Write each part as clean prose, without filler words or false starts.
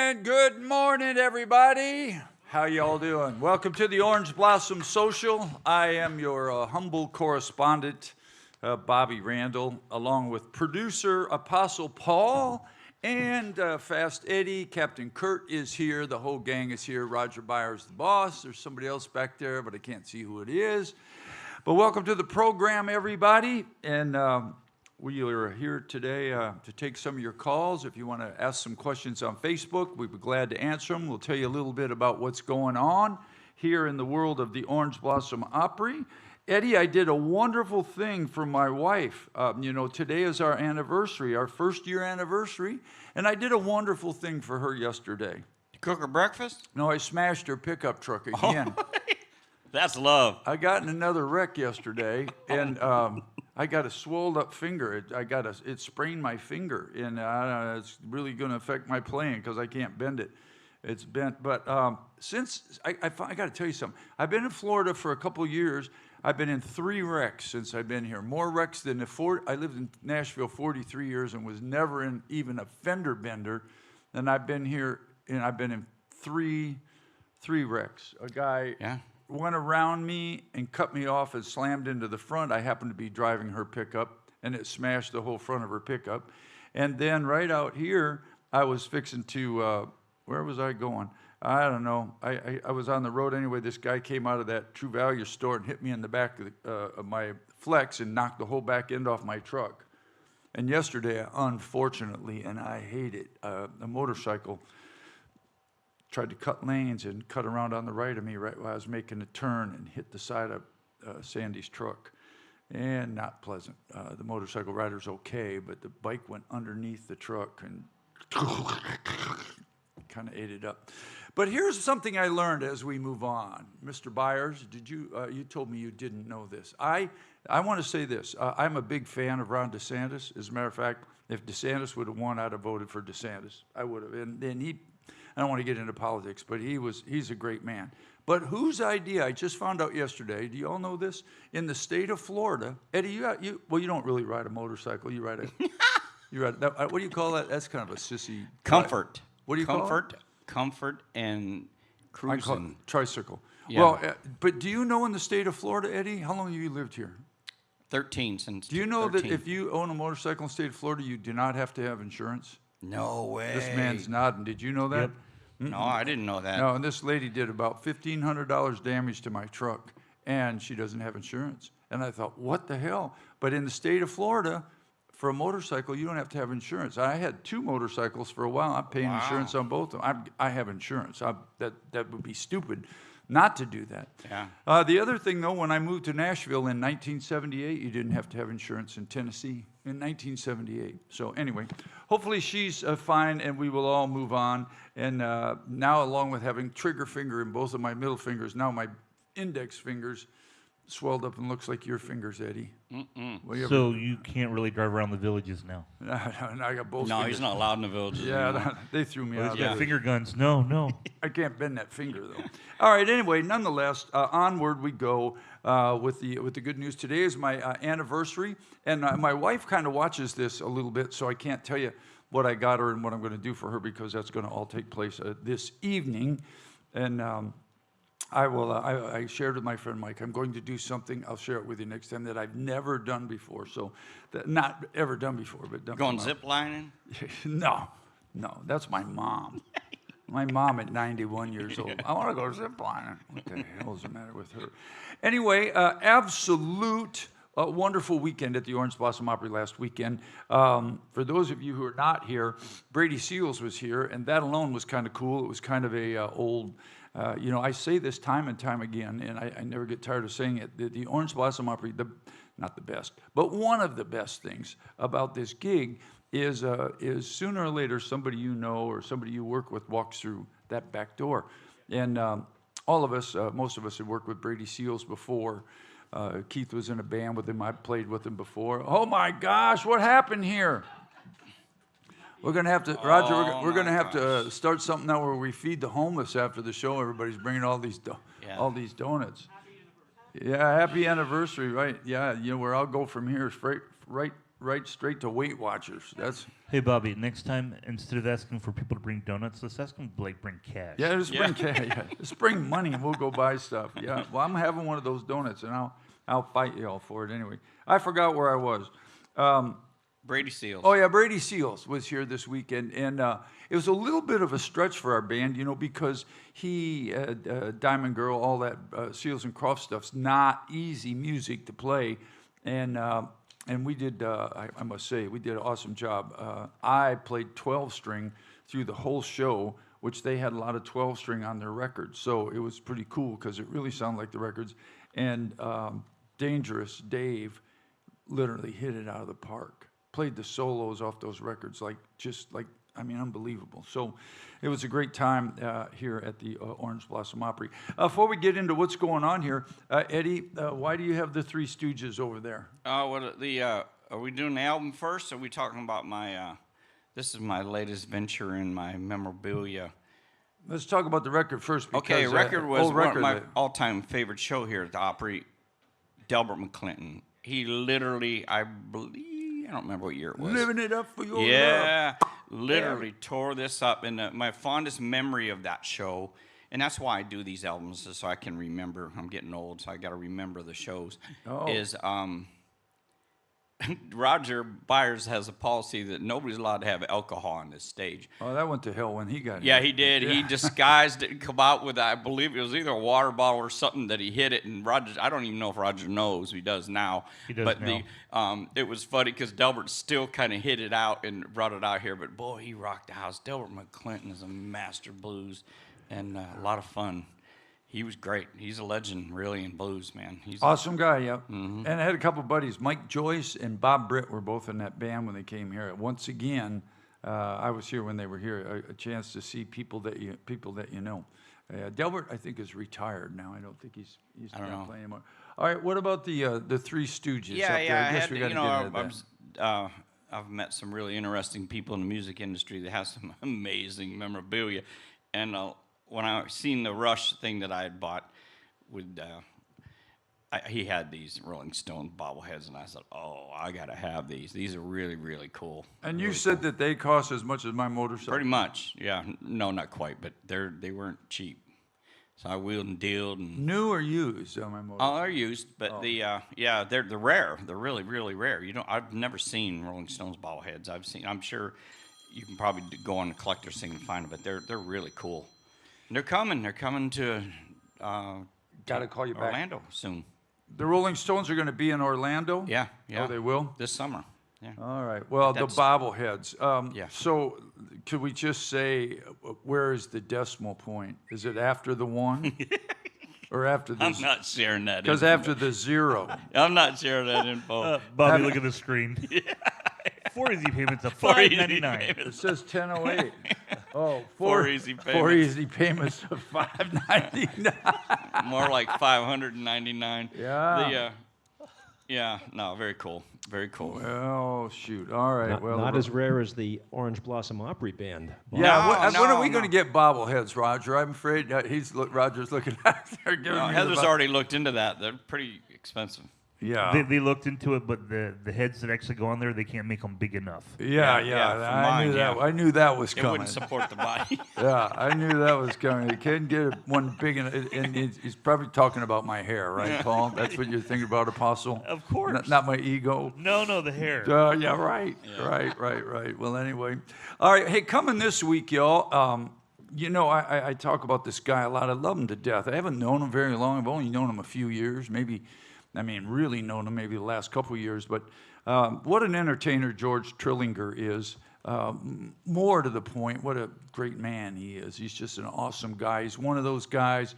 And good morning, everybody. How y'all doing? Welcome to the Orange Blossom Social. I am your humble correspondent, Bobby Randall, along with producer Apostle Paul and Fast Eddie. Captain Kurt is here. The whole gang is here. Roger Byers, the boss. There's somebody else back there, but I can't see who it is. But welcome to the program, everybody. And we are here today to take some of your calls. If you want to ask some questions on Facebook, we'd be glad to answer them. We'll tell you a little bit about what's going on here in the world of the Orange Blossom Opry. Eddie, I did a wonderful thing for my wife. Today is our anniversary, our first-year anniversary, and I did a wonderful thing for her yesterday. You cook her breakfast? No, I smashed her pickup truck again. Oh, that's love. I got in another wreck yesterday, and I got a swelled up finger. It sprained my finger, and it's really going to affect my playing because I can't bend it. It's bent. But since I got to tell you something. I've been in Florida for a couple of years. I've been in 3 wrecks since I've been here. More wrecks than I lived in Nashville 43 years and was never in even a fender bender. And I've been here, and I've been in three wrecks. A guy went around me and cut me off and slammed into the front. I happened to be driving her pickup, and it smashed the whole front of her pickup. And then right out here, I was fixing to, where was I going? I don't know. I was on the road anyway. This guy came out of that True Value store and hit me in the back of my Flex and knocked the whole back end off my truck. And yesterday, unfortunately, and I hate it, a motorcycle tried to cut lanes and cut around on the right of me right while I was making a turn and hit the side of Sandy's truck. And not pleasant. The motorcycle rider's okay, but the bike went underneath the truck and kind of ate it up. But here's something I learned as we move on. Mr. Byers, you told me you didn't know this. I want to say this. I'm a big fan of Ron DeSantis. As a matter of fact, if DeSantis would have won, I'd have voted for DeSantis. I would have. And I don't want to get into politics, but he's a great man. But whose idea? I just found out yesterday. Do you all know this? In the state of Florida, Eddie, you don't really ride a motorcycle. You ride what do you call that? That's kind of a sissy. Comfort. What do you call it? Comfort and cruising. I call it tricycle. Yeah. Well, but do you know in the state of Florida, Eddie, how long have you lived here? 13 since. Do you know 13. that if you own a motorcycle in the state of Florida, you do not have to have insurance? No way. This man's nodding. Did you know that? Yep. No, I didn't know that. No, and this lady did about $1,500 damage to my truck, and she doesn't have insurance. And I thought, what the hell? But in the state of Florida, for a motorcycle, you don't have to have insurance. I had 2 motorcycles for a while. I'm paying insurance on both of them. I have insurance. That would be stupid not to do that. Yeah. The other thing, though, when I moved to Nashville in 1978, you didn't have to have insurance in Tennessee in 1978. So anyway, hopefully she's fine, and we will all move on. And now, along with having trigger finger in both of my middle fingers, now my index fingers swelled up and looks like your fingers, Eddie. So you can't really drive around the villages now. I got both. No, fingers. he's not allowed in the villages. Yeah, they threw me out. Got finger guns. No. I can't bend that finger though. All right. Anyway, nonetheless, onward we go with the good news. Today is my anniversary, and my wife kind of watches this a little bit, so I can't tell you what I got her and what I'm going to do for her because that's going to all take place this evening, and. I shared with my friend Mike, I'm going to do something, I'll share it with you next time, that I've never done before. So, not ever done before, but done. Going zip lining? No, that's my mom. My mom at 91 years old. I want to go zip lining. What the hell is the matter with her? Anyway, absolute wonderful weekend at the Orange Blossom Opry last weekend. For those of you who are not here, Brady Seals was here, and that alone was kind of cool. It was kind of a old... I say this time and time again, and I never get tired of saying it, the Orange Blossom Opry, not the best, but one of the best things about this gig is sooner or later somebody you know or somebody you work with walks through that back door. And all of us, most of us had worked with Brady Seals before. Keith was in a band with him. I played with him before. Oh, my gosh, what happened here? We're going to have to, Roger, we're going to have to start something now where we feed the homeless after the show. Everybody's bringing all these donuts. Yeah, happy anniversary, right? Yeah, where I'll go from here is right right straight to Weight Watchers. That's Hey, Bobby, next time, instead of asking for people to bring donuts, let's ask them to, like, bring cash. yeah. Just bring just bring money and we'll go buy stuff. Yeah. Well, I'm having one of those donuts and I'll fight you all for it anyway. I forgot where I was. Brady Seals. Oh yeah, Brady Seals was here this weekend, and it was a little bit of a stretch for our band, because he, Diamond Girl, all that Seals and Crofts stuff's not easy music to play, and we did. I must say, we did an awesome job. I played 12-string through the whole show, which they had a lot of 12-string on their records, so it was pretty cool because it really sounded like the records. And Dangerous Dave literally hit it out of the park. Played the solos off those records unbelievable. So it was a great time here at the Orange Blossom Opry. Before we get into what's going on here, Eddie, why do you have the Three Stooges over there? Are we doing the album first? Or are we talking about my? This is my latest venture in my memorabilia. Let's talk about the record first. Because, Okay, record was old one record, of my all-time favorite show here at the Opry. Delbert McClinton. He literally, I believe, I don't remember what year it was. Living it up for your Yeah, literally tore this up. And my fondest memory of that show, and that's why I do these albums, is so I can remember. I'm getting old, so I got to remember the shows. Is Roger Byers has a policy that nobody's allowed to have alcohol on this stage. Oh, that went to hell when he got Yeah, here. he did. Yeah. He disguised it and come out with, I believe it was either a water bottle or something that he hit it. And Roger, I don't even know if Roger knows. He does now. He does but now. It was funny because Delbert still kind of hit it out and brought it out here. But boy, he rocked the house. Delbert McClinton is a master blues and a lot of fun. He was great. He's a legend, really, in blues, man. He's Awesome guy, yeah. And I had a couple buddies. Mike Joyce and Bob Britt were both in that band when they came here. Once again, I was here when they were here. A chance to see people that you know. Delbert, I think, is retired now. I don't think he's not playing anymore. All right, what about the Three Stooges? Yeah, up there? yeah. I guess we got to get into that. I've met some really interesting people in the music industry that have some amazing memorabilia, and when I seen the Rush thing that I had bought, he had these Rolling Stone bobbleheads, and I said, "Oh, I gotta have these. These are really, really cool." And you really said cool. that they cost as much as my motorcycle. Pretty much, yeah. No, not quite, but they weren't cheap. So I wheeled and dealed and. New or used on my motorcycle? Oh, they're used, but they're rare. They're really, really rare. I've never seen Rolling Stones bobbleheads. I'm sure you can probably go on the collector's thing and find them, but they're really cool. And they're coming. They're coming to. Got to call you back. Orlando soon. The Rolling Stones are going to be in Orlando? Yeah. Oh, they will? This summer. Yeah. All right. Well, the bobbleheads. Yeah. So could we just say, where is the decimal point? Is it after the 1? Or after the... I'm not sharing that Because info. after the 0. I'm not sharing that info. Bobby, look at the screen. 4 easy payments of $5.99. It says 10:08. Oh, 4 easy 4 payments. easy payments of $5.99. More like $599. Yeah. No, very cool. Very cool. Oh, shoot. All right. Not as rare as the Orange Blossom Opry Band. Yeah. No, when are we no. going to get bobbleheads, Roger? I'm afraid Roger's looking out there giving me Heather's the already looked into that. They're pretty expensive. Yeah. They looked into it, but the heads that actually go on there, they can't make them big enough. Yeah. for I knew mine, that. yeah. I knew that was It coming. wouldn't support the body. Yeah, I knew that was coming. You can't get one big enough. And he's probably talking about my hair, right, Paul? That's what you're thinking about, Apostle? Of course. Not my ego. No, the hair. Yeah, right. Right. Well, anyway. All right. Hey, coming this week, y'all. I talk about this guy a lot. I love him to death. I haven't known him very long. I've only known him a few years, really known him maybe the last couple of years. But what an entertainer George Trillinger is. More to the point, what a great man he is. He's just an awesome guy. He's one of those guys.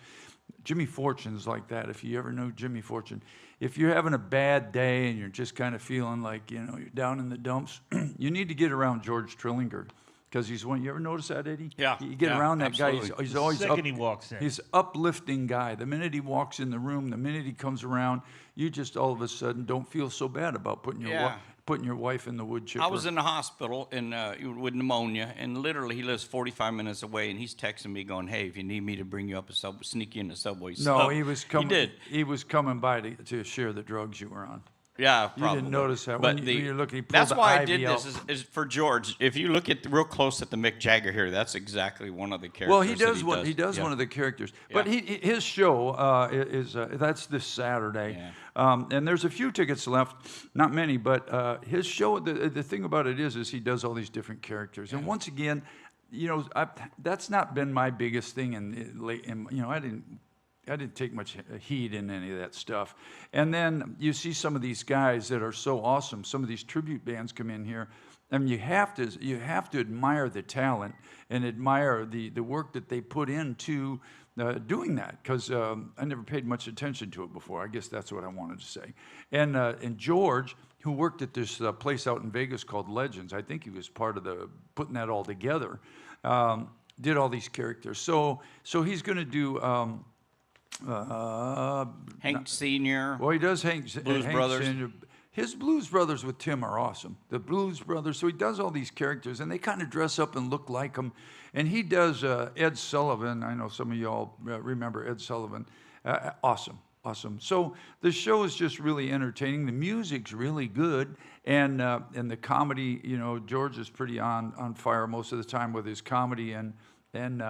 Jimmy Fortune's like that. If you ever know Jimmy Fortune, if you're having a bad day and you're just kind of feeling like, you're down in the dumps, you need to get around George Trillinger. Because he's one. You ever notice that, Eddie? Yeah, You get yeah, around that absolutely. guy. He's always Second he walks in. He's uplifting guy. The minute he walks in the room, the minute he comes around, you just all of a sudden don't feel so bad about putting your wife in the wood chipper. I was in the hospital with pneumonia, and literally he lives 45 minutes away, and he's texting me going, "Hey, if you need me to bring you up sneak you in the subway." No, he was coming. He did. He was coming by to share the drugs you were on. Yeah, You probably. didn't notice that But when you're looking. He pulled that's the why I ivy did this out. is for George. If you look at real close at the Mick Jagger here, that's exactly one of the characters. Well, he that does one. He does Yeah. one of the characters, but Yeah. his show is that's this Saturday, Yeah. and there's a few tickets left, not many, but his show. The thing about it is he does all these different characters, and once again, you know, that's not been my biggest thing, and you know, I didn't take much heed in any of that stuff. And then you see some of these guys that are so awesome. Some of these tribute bands come in here. I mean, you have to admire the talent and admire the work that they put into doing that. Because I never paid much attention to it before. I guess that's what I wanted to say. And George, who worked at this place out in Vegas called Legends, I think he was part of the putting that all together. Did all these characters. So he's going to do. Hank Senior. Well, he does Hank Brothers. Senior. His Blues Brothers with Tim are awesome. The Blues Brothers. So he does all these characters, and they kind of dress up and look like him. And he does Ed Sullivan. I know some of y'all remember Ed Sullivan. Awesome. So the show is just really entertaining. The music's really good, and the comedy. You know, George is pretty on fire most of the time with his comedy, and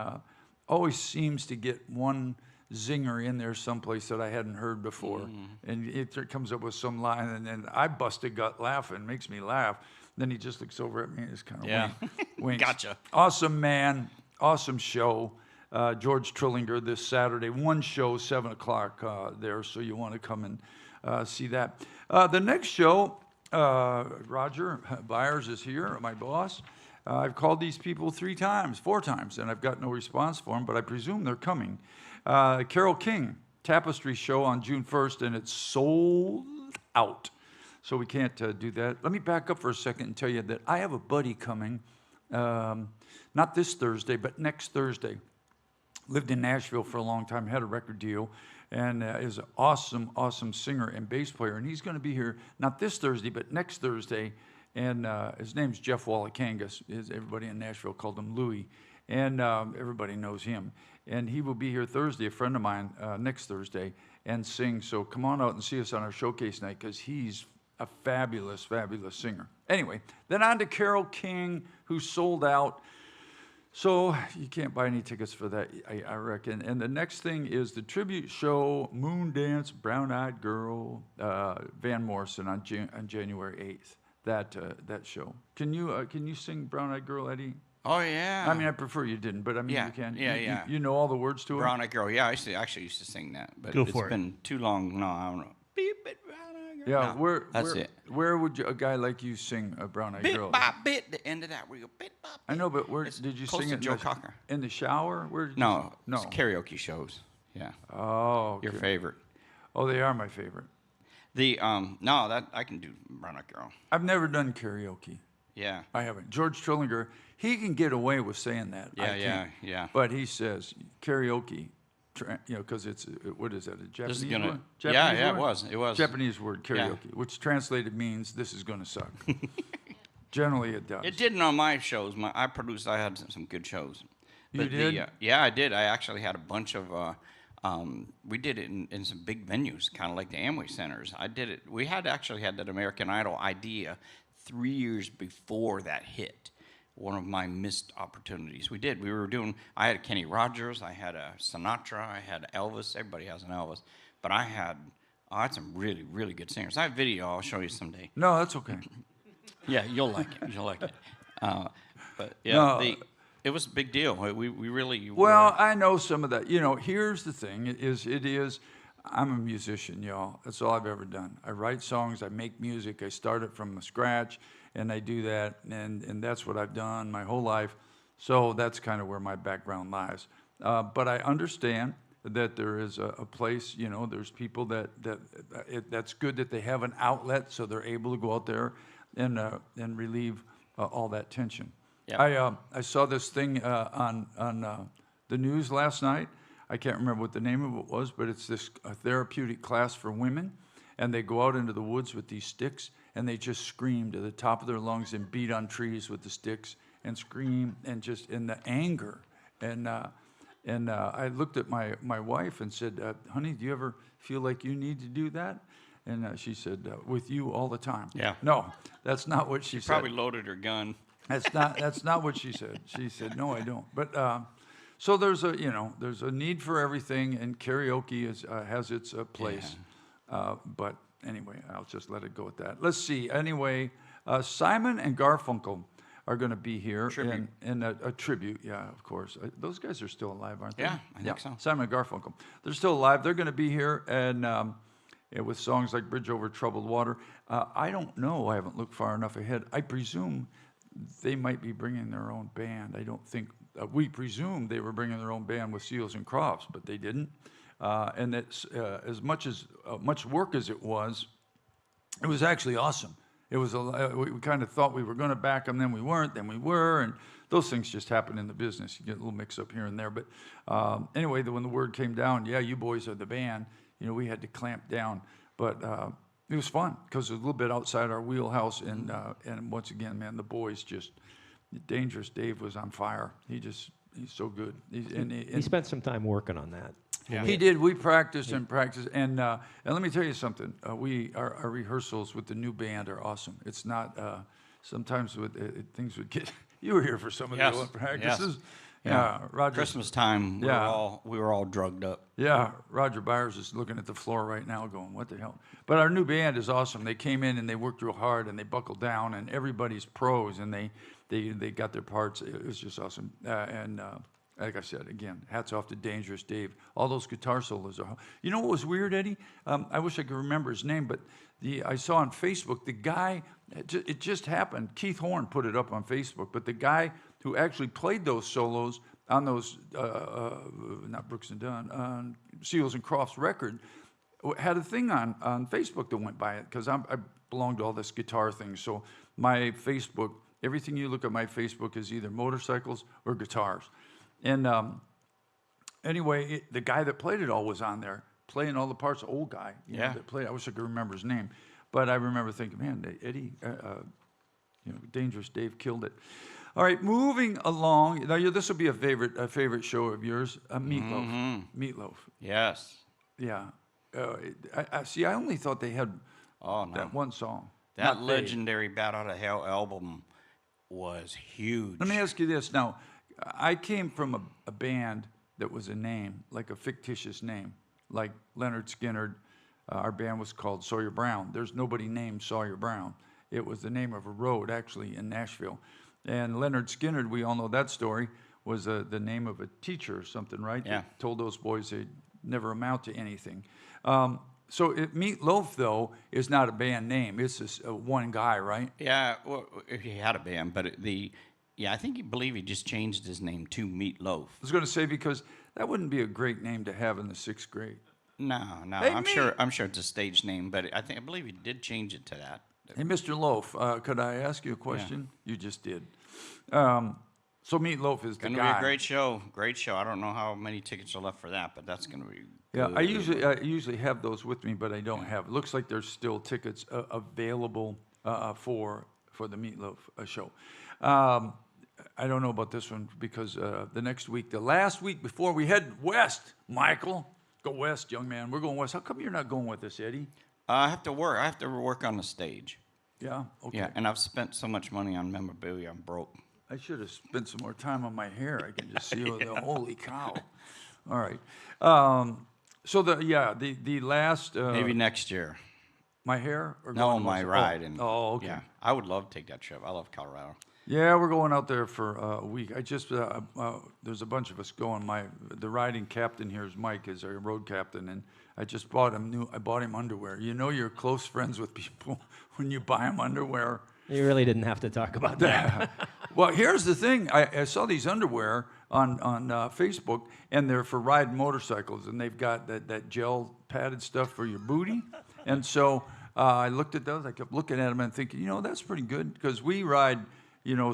always seems to get one zinger in there someplace that I hadn't heard before. And it comes up with some line, and then I bust a gut laughing. Makes me laugh. Then he just looks over at me and just kind of winks. Gotcha. Awesome man. Awesome show. George Trillinger this Saturday. One show, 7 o'clock there, so you want to come and see that. The next show, Roger Byers is here, my boss. I've called these people 4 times, and I've got no response for them, but I presume they're coming. Carole King Tapestry show on June 1st, and it's sold out. So we can't do that. Let me back up for a second and tell you that I have a buddy coming, not this Thursday, but next Thursday. Lived in Nashville for a long time, had a record deal, and is an awesome singer and bass player. And he's going to be here, not this Thursday, but next Thursday. And his name's Jeff Wallakangas. Everybody in Nashville called him Louie. And everybody knows him. And he will be here Thursday, a friend of mine, next Thursday, and sing. So come on out and see us on our showcase night, because he's a fabulous singer. Anyway, then on to Carole King, who sold out. So you can't buy any tickets for that, I reckon. And the next thing is the tribute show, Moondance, Brown Eyed Girl, Van Morrison on January 8th. That show. Can you sing Brown Eyed Girl, Eddie? Oh yeah. I mean, I prefer you didn't, but I mean, Yeah, you can. yeah. You know all the words to it? Brown Eyed Girl. Yeah, I actually used to sing that, but Go it's for it. been too long. No, I don't know. Beep it, Brown Eyed Girl. Yeah, No, that's it. Where would a guy like you sing a Brown Eyed Bit Girl? by bit, the end of that where you go bit by bit. I know, but where It's did you close sing to it? Joe Cocker. In the shower? Where did No, you, it's karaoke shows. Yeah, Oh, okay. your favorite. Oh, they are my favorite. The no, that I can do Brown Eyed Girl. I've never done karaoke. Yeah, I haven't. George Trillinger, he can get away with saying that. I can't. yeah. But he says karaoke, because it's what is that? A Japanese This is gonna. word? Yeah, Japanese yeah, word? it was. Japanese word Yeah. karaoke, which translated means this is going to suck. Generally, it does. It didn't on my shows. I had some good shows. You did? Yeah, I did. I actually had a bunch of. We did it in some big venues, kind of like the Amway centers. I did it. We had that American Idol idea 3 years before that hit. One of my missed opportunities. I had Kenny Rogers, I had a Sinatra, I had Elvis. Everybody has an Elvis, but I had some really, really good singers. I have video. I'll show you someday. No, that's okay. Yeah, you'll like it. You'll like it. But yeah, No. it was a big deal. We really. Well, I know some of that. Here's the thing: I'm a musician, y'all. That's all I've ever done. I write songs, I make music, I start it from scratch, and I do that, and that's what I've done my whole life. So that's kind of where my background lies. But I understand that there is a place. There's people that's good that they have an outlet, so they're able to go out there and relieve all that tension. Yeah. I saw this thing on the news last night. I can't remember what the name of it was, but it's a therapeutic class for women, and they go out into the woods with these sticks, and they just scream to the top of their lungs and beat on trees with the sticks and scream, and just in the anger. And I looked at my wife and said, honey, do you ever feel like you need to do that? And she said, with you all the time. Yeah. No, that's not what she said. Probably loaded her gun. That's not what she said. She said, no, I don't. But so there's a need for everything, and karaoke has its place. But anyway, I'll just let it go at that. Let's see. Anyway, Simon and Garfunkel are going to be here in a tribute. Yeah, of course. Those guys are still alive, aren't they? Yeah, I think so. Simon and Garfunkel. They're still alive. They're going to be here, and with songs like Bridge Over Troubled Water. I don't know. I haven't looked far enough ahead. I presume they might be bringing their own band. I don't think, we presumed they were bringing their own band with Seals and Crofts, but they didn't. And it's, as much work as it was actually awesome. It was we kind of thought we were going to back them, then we weren't, then we were, and those things just happen in the business. You get a little mix up here and there. But anyway, when the word came down, yeah, you boys are the band, we had to clamp down. But it was fun because it was a little bit outside our wheelhouse. And once again, man, the boys just, Dangerous Dave was on fire. He's so good. He spent some time working on that. Yeah. He did. We practiced and practiced, and let me tell you something. Our rehearsals with the new band are awesome. It's not sometimes things would get. You were here for some of the old practices. Yes. Yeah, Roger. Christmas time, we were all drugged up. Yeah, Roger Byers is looking at the floor right now, going, "What the hell?" But our new band is awesome. They came in and they worked real hard and they buckled down, and everybody's pros, and they got their parts. It was just awesome. Like I said, again, hats off to Dangerous Dave. All those guitar solos are. You know what was weird, Eddie? I wish I could remember his name, but I saw on Facebook the guy. It just happened. Keith Horn put it up on Facebook, but the guy who actually played those solos on those, not Brooks and Dunn, Seals and Crofts record, had a thing on Facebook that went by it, because I belong to all this guitar thing. So my Facebook, everything you look at my Facebook is either motorcycles or guitars. And anyway, the guy that played it all was on there, playing all the parts, old guy. That played. I wish I could remember his name. But I remember thinking, man, Eddie, Dangerous Dave killed it. All right, moving along. Now, this will be a favorite show of yours, Meatloaf. Mm-hmm. Meatloaf. Yes. Yeah. I only thought they had that one song. That legendary Bat Out of Hell album was huge. Let me ask you this. Now, I came from a band that was a name, like a fictitious name, like Leonard Skinner. Our band was called Sawyer Brown. There's nobody named Sawyer Brown. It was the name of a road, actually, in Nashville. And Leonard Skinner, we all know that story, was the name of a teacher or something, right? Yeah. That told those boys they'd never amount to anything. So Meatloaf, though, is not a band name. It's just one guy, right? Yeah, well, he had a band, but I believe he just changed his name to Meatloaf. I was going to say, because that wouldn't be a great name to have in the 6th grade. No, Hey, I'm sure it's a stage name, but I believe he did change it to that. Hey, Mr. Loaf, could I ask you a question? Yeah. You just did. So Meatloaf is the guy. Going to be a great show. Great show. I don't know how many tickets are left for that, but that's going to be Yeah, good. I usually have those with me, but I don't have. It looks like there's still tickets available for the Meatloaf show. I don't know about this one because the next week, the last week before we head west, Michael, go west, young man. We're going west. How come you're not going with us, Eddie? I have to work. I have to work on the stage. Yeah. Okay. Yeah, and I've spent so much money on memorabilia. I'm broke. I should have spent some more time on my hair. I can just see the holy cow. All right. So the last Maybe next year. my hair or No, going my west? ride. And okay. Yeah, I would love to take that trip. I love Colorado. Yeah, we're going out there for a week. I just there's a bunch of us going. The riding captain here is Mike, is our road captain, and I just bought him underwear. You know, you're close friends with people when you buy them underwear. You really didn't have to talk about that. Well, here's the thing. I saw these underwear on Facebook, and they're for riding motorcycles, and they've got that gel padded stuff for your booty. And so I looked at those. I kept looking at them and thinking, that's pretty good, because we ride,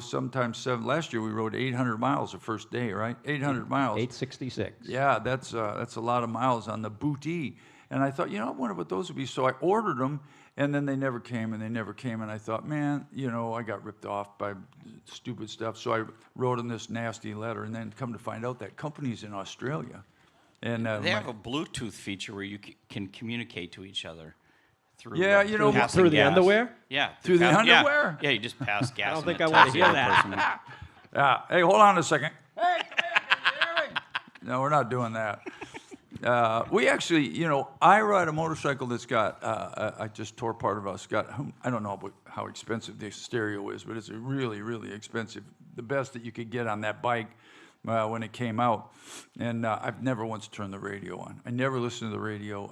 sometimes last year we rode 800 miles the first day, right? 800 miles. 866. Yeah, that's a lot of miles on the booty. And I thought, I wonder what those would be. So I ordered them, and then they never came, and I thought, man, I got ripped off by stupid stuff. So I wrote them this nasty letter, and then come to find out that company's in Australia. And They have a Bluetooth feature where you can communicate to each other through. Yeah, you know, passing through the gas. underwear? Yeah, Through the yeah, underwear? Yeah, you just pass gas. don't and think it I wanna tells the hear other that. person. Yeah. Hey, hold on a second. Hey, come here, can you hear me? No, we're not doing that. We actually, you know, I ride a motorcycle that's got, I just tore part of us, I don't know how expensive the stereo is, but it's a really, really expensive, the best that you could get on that bike when it came out. And I've never once turned the radio on. I never listen to the radio.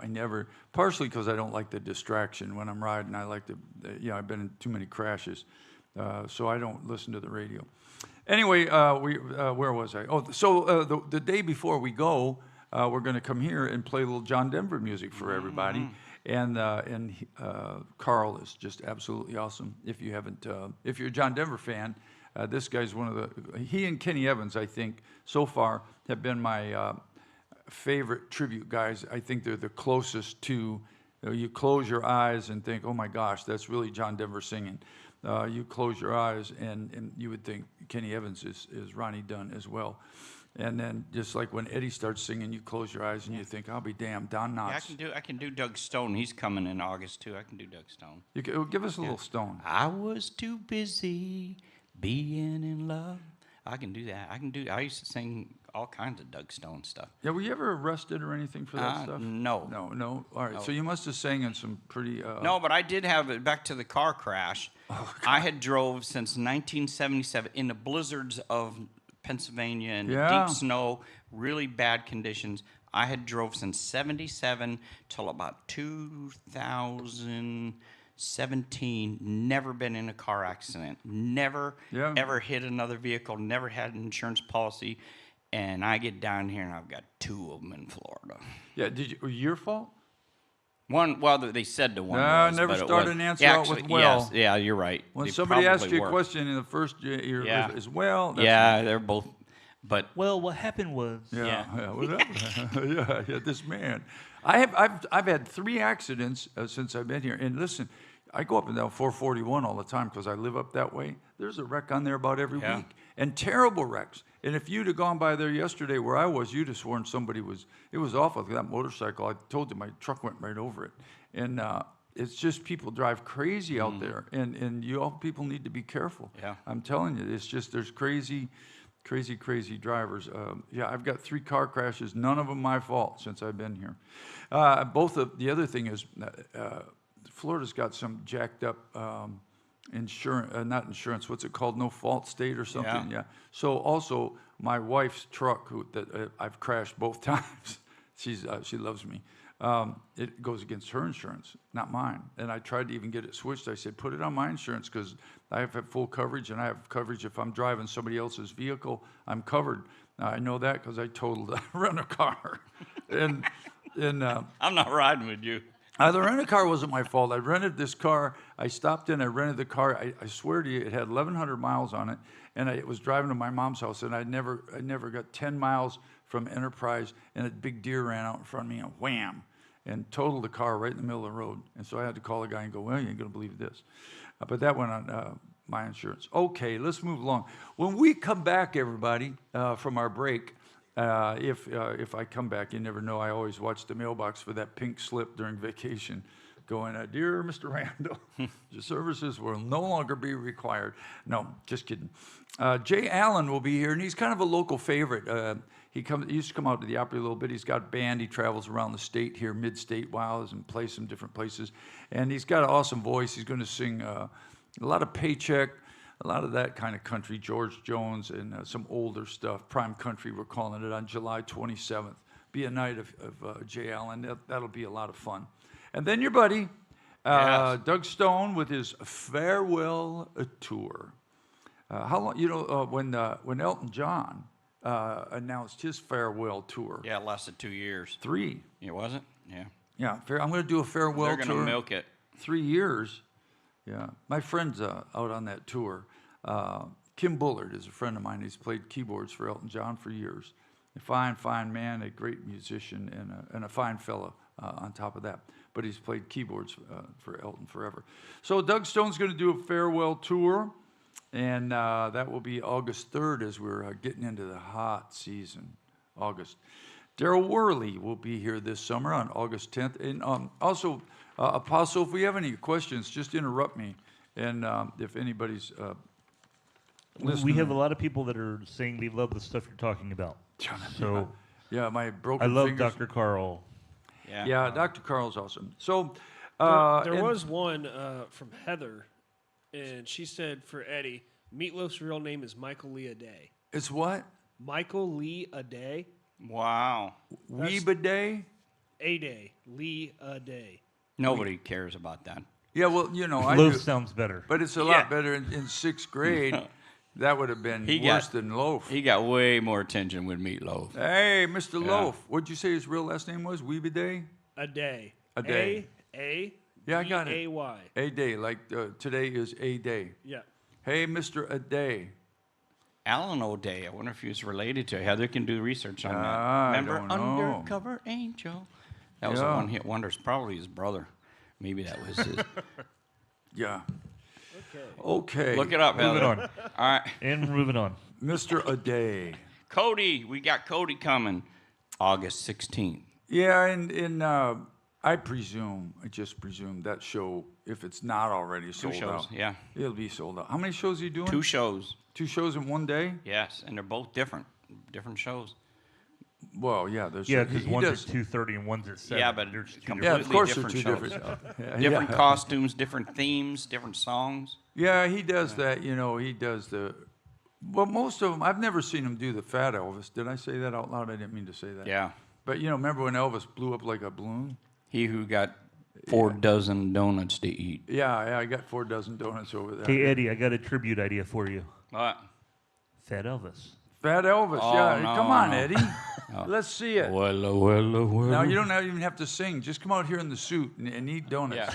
Partially because I don't like the distraction when I'm riding. I like I've been in too many crashes, so I don't listen to the radio. Anyway, where was I? Oh, so the day before we go, we're going to come here and play a little John Denver music for everybody. And Carl is just absolutely awesome. If you're a John Denver fan, this guy's he and Kenny Evans, I think, so far have been my favorite tribute guys. I think they're the closest to, you close your eyes and think, oh my gosh, that's really John Denver singing. You close your eyes and you would think Kenny Evans is Ronnie Dunn as well. And then just like when Eddie starts singing, you close your eyes and you think, I'll be damned, Don Knotts. Yeah, I can do Doug Stone. He's coming in August too. I can do Doug Stone. Give us a little Stone. I was too busy being in love. I can do that. I used to sing all kinds of Doug Stone stuff. Yeah, were you ever arrested or anything for that stuff? No. No. All right. No. So you must have sang in some pretty. No, but I did have it back to the car crash. Oh, I had drove since 1977 in the blizzards of Pennsylvania and Yeah. deep snow, really bad conditions. I had drove since 77 till about 2017. Never been in a car accident. Never ever hit another vehicle. Never had an insurance policy. And I get down here and I've got 2 of them in Florida. Yeah. Your fault? One, well, they said the one. No, was, never but it start was- an answer out with well. Yes, yeah, you're right. When They somebody asks probably you a were. question in the first year Yeah. as well. That's Yeah, they're both. But Well, what happened was. Yeah. Yeah, this man. I've had 3 accidents since I've been here. And listen, I go up and down 441 all the time because I live up that way. There's a wreck on there about every Yeah. week, and terrible wrecks. And if you'd have gone by there yesterday where I was, you'd have sworn it was awful. That motorcycle, I told you, my truck went right over it. And it's just people drive crazy out there, and you all people need to be careful. Yeah. I'm telling you, it's just there's crazy drivers. I've got 3 car crashes, none of them my fault since I've been here. The other thing is, Florida's got some jacked up not insurance, what's it called? No fault state or something? Yeah. So also, my wife's truck, that I've crashed both times, she loves me. It goes against her insurance, not mine. And I tried to even get it switched. I said, put it on my insurance because I have full coverage, and I have coverage if I'm driving somebody else's vehicle. I'm covered. I know that because I totaled a rent-a-car. and I'm not riding with you. the rent-a-car wasn't my fault. I rented this car. I stopped in. I rented the car. I swear to you, it had 1,100 miles on it, and I was driving to my mom's house, and I never got 10 miles from Enterprise, and a big deer ran out in front of me, and wham, and totaled the car right in the middle of the road. And so I had to call the guy and go, well, you ain't going to believe this. But that went on my insurance. Okay, let's move along. When we come back, everybody, from our break, if I come back, you never know. I always watch the mailbox for that pink slip during vacation going, Dear Mr. Randall, your services will no longer be required. No, just kidding. Jay Allen will be here, and he's kind of a local favorite. He used to come out to the Opry a little bit. He's got a band. He travels around the state here, mid-state whiles, and plays some different places. And he's got an awesome voice. He's going to sing a lot of Paycheck, a lot of that kind of country, George Jones, and some older stuff. Prime Country, we're calling it, on July 27th. Be a night of Jay Allen. That'll be a lot of fun. And then your buddy, Yes. Doug Stone, with his farewell tour. How long? When Elton John announced his farewell tour. Yeah, it lasted 2 years. 3. It wasn't? Yeah. Yeah, I'm going to do a farewell They're tour. going to milk it. 3 years. Yeah, my friend's out on that tour. Kim Bullard is a friend of mine. He's played keyboards for Elton John for years. A fine man, a great musician, and a fine fella on top of that. But he's played keyboards for Elton forever. So Doug Stone's going to do a farewell tour, and that will be August 3rd as we're getting into the hot season, August. Daryl Worley will be here this summer on August 10th. And also, Apostle, if we have any questions, just interrupt me. And if anybody's listening. We have a lot of people that are saying they love the stuff you're talking about. So Yeah, my broken I love fingers. Dr. Carl. Yeah, Dr. Carl's awesome. So There and- was one from Heather, and she said for Eddie, Meatloaf's real name is Michael Lee Aday. It's what? Michael Lee Aday? Wow. Weeba Day? Aday. Lee Aday. Nobody cares about that. Yeah, well, you know, I Loaf do. sounds better. But it's a lot better in sixth grade. That would have been He worse got- than Loaf. He got way more attention with Meatloaf. Hey, Mr. Yeah. Loaf. What'd you say his real last name was? Weeba Day? Aday. Aday. A. Yeah, I got it. A-Y. A day, like today is a day. Yeah. Hey, Mr. A day. Alan O'Day. I wonder if he was related to Heather. Can do research on that. I Remember don't know. Undercover Angel? That was a Yeah. one-hit wonder. It's probably his brother. Maybe that was his. Yeah. Okay. Okay. Look it up, Moving Heather. on. All right. And moving on. Mr. A day. Cody. We got Cody coming August 16th. Yeah, and I just presume that show, if it's not already sold shows, out, yeah. it'll be sold out. How many shows are you doing? 2 shows. 2 shows in one day? Yes, and they're both different shows. Well, yeah, there's Yeah, because he one's does- at 2:30 and one's at 7. Yeah, but there's two completely Yeah, different. of course they're different two shows. different. Yeah, Different yeah. costumes, different themes, different songs. Yeah, he does that. You know, he does the. Well, most of them, I've never seen him do the Fat Elvis. Did I say that out loud? I didn't mean to say that. Yeah. But you know, remember when Elvis blew up like a balloon? He who got 4 dozen donuts to eat. Yeah, I got 4 dozen donuts over there. Hey, Eddie, I got a tribute idea for you. What? Fat Elvis. Fat Elvis, Oh, yeah. no, Come on, no. Eddie. Let's see it. Well. Now you don't even have to sing. Just come out here in the suit and eat donuts. Yeah.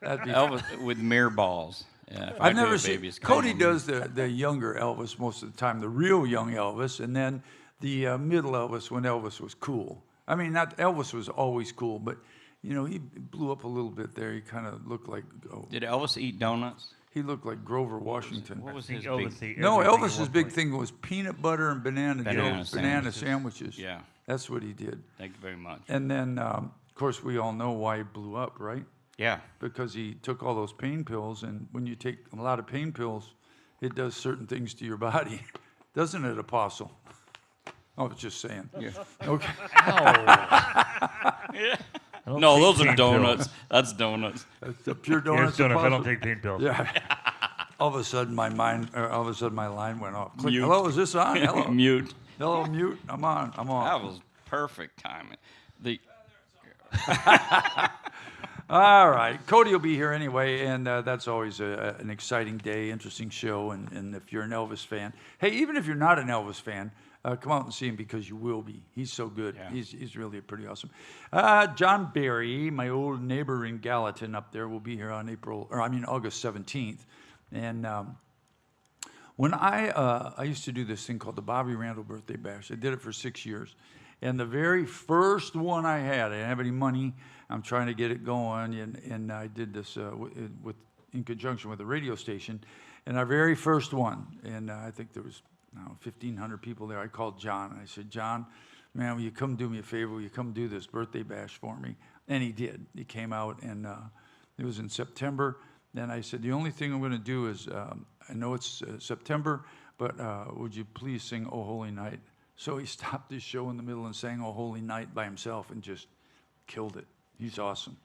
That'd be. Elvis with mirror balls. Yeah, if I I've do never a seen. baby, it's Cody called- does the younger Elvis most of the time, the real young Elvis, and then the middle Elvis when Elvis was cool. I mean, not Elvis was always cool, but you know he blew up a little bit there. He kind of looked like Did Elvis eat donuts? he looked like Grover Washington. What was I think his Elvis big? ate No, everything at Elvis's one big point. thing was peanut butter and banana Banana sandwiches. Yeah. That's what he did. Thank you very much. And then, of course, we all know why he blew up, right? Yeah. Because he took all those pain pills, and when you take a lot of pain pills, it does certain things to your body, doesn't it, Apostle? I was just saying. Yeah. Okay. I don't No, take those are pain donuts. pills. That's donuts. That's the pure Yeah, donuts. it's donuts. I Apostle. don't take pain pills. Yeah. All of a sudden, my line went off. Click. Mute. Hello, is this on? Hello. Mute. Hello, mute. I'm on. I'm on. That was perfect timing. The All right. Cody will be here anyway, and that's always an exciting day, interesting show. And if you're an Elvis fan, hey, even if you're not an Elvis fan, come out and see him because you will be. He's so good. Yeah. He's really pretty awesome. John Barry, my old neighbor in Gallatin up there, will be here on August 17th. And when I used to do this thing called the Bobby Randall Birthday Bash. I did it for 6 years. And the very first one I had, I didn't have any money. I'm trying to get it going, and I did this in conjunction with a radio station. And our very first one, and I think there was 1,500 people there. I called John, and I said, John, man, will you come do me a favor? Will you come do this birthday bash for me? And he did. He came out, and it was in September. Then I said, the only thing I'm going to do is, I know it's September, but would you please sing Oh Holy Night? So he stopped his show in the middle and sang Oh Holy Night by himself and just killed it. He's awesome.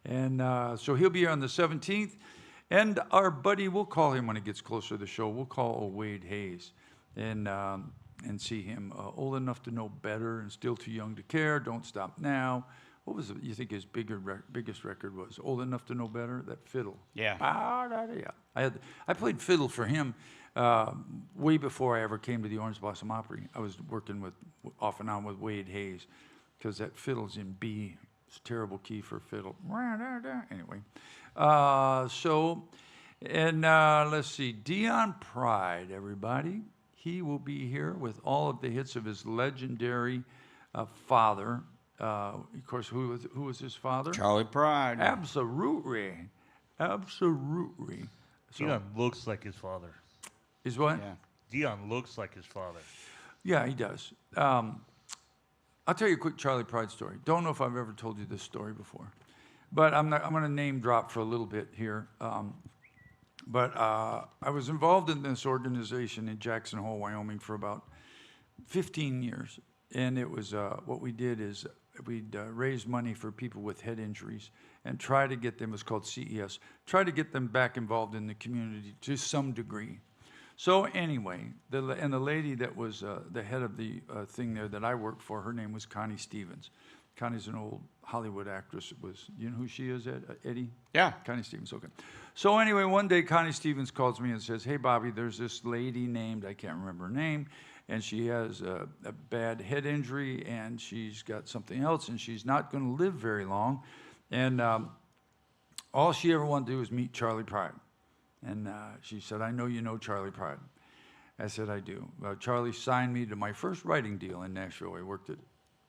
And so he'll be here on the 17th. And our buddy, we'll call him when it gets closer to the show. We'll call Wade Hayes and see him. Old enough to know better and still too young to care. Don't stop now. What was it you think his biggest record was? Old enough to know better? That fiddle. Yeah. Yeah. I played fiddle for him way before I ever came to the Orange Blossom Opry. I was working off and on with Wade Hayes because that fiddle's in B. It's a terrible key for fiddle. Anyway, let's see. Dion Pride, everybody. He will be here with all of the hits of his legendary father. Of course, who was his father? Charlie Pride. Absolutely. Absolutely. So, Dion looks like his father. is what? Yeah. Dion looks like his father. Yeah, he does. I'll tell you a quick Charlie Pride story. Don't know if I've ever told you this story before, but I'm going to name drop for a little bit here. But I was involved in this organization in Jackson Hole, Wyoming, for about 15 years, and it was what we did is we'd raise money for people with head injuries and try to get them. It was called CES. Try to get them back involved in the community to some degree. So anyway, the lady that was the head of the thing there that I worked for, her name was Connie Stevens. Connie's an old Hollywood actress. You know who she is, Eddie? Yeah. Connie Stevens, okay. So anyway, one day Connie Stevens calls me and says, hey, Bobby, there's this lady named, I can't remember her name, and she has a bad head injury, and she's got something else, and she's not going to live very long. And all she ever wanted to do was meet Charlie Pride. And she said, I know you know Charlie Pride. I said, I do. Charlie signed me to my first writing deal in Nashville. I worked at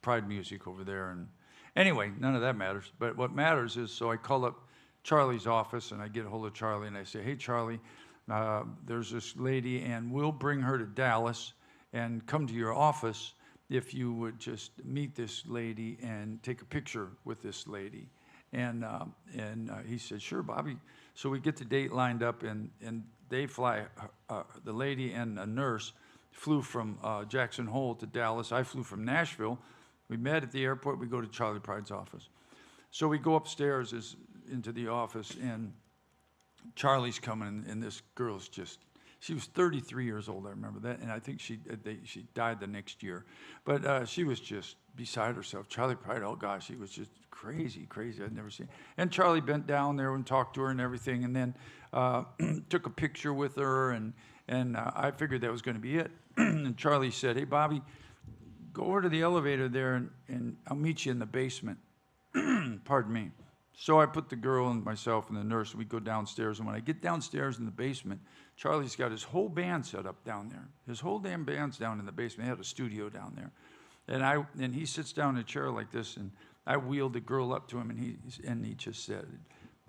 Pride Music over there. And anyway, none of that matters. But what matters is, so I call up Charlie's office, and I get a hold of Charlie, and I say, hey, Charlie, there's this lady, and we'll bring her to Dallas and come to your office if you would just meet this lady and take a picture with this lady. And he said, sure, Bobby. So we get the date lined up, and they fly, the lady and a nurse flew from Jackson Hole to Dallas. I flew from Nashville. We met at the airport. We go to Charlie Pride's office. So we go upstairs into the office, and Charlie's coming, and this girl's just, she was 33 years old, I remember that, and I think she died the next year. But she was just beside herself. Charlie Pride, oh gosh, she was just crazy. I'd never seen. And Charlie bent down there and talked to her and everything, and then took a picture with her, and I figured that was going to be it. And Charlie said, hey, Bobby, go over to the elevator there, and I'll meet you in the basement. Pardon me. So I put the girl and myself and the nurse, and we go downstairs. And when I get downstairs in the basement, Charlie's got his whole band set up down there. His whole damn band's down in the basement. He had a studio down there. And he sits down in a chair like this, and I wheeled the girl up to him, and he just said,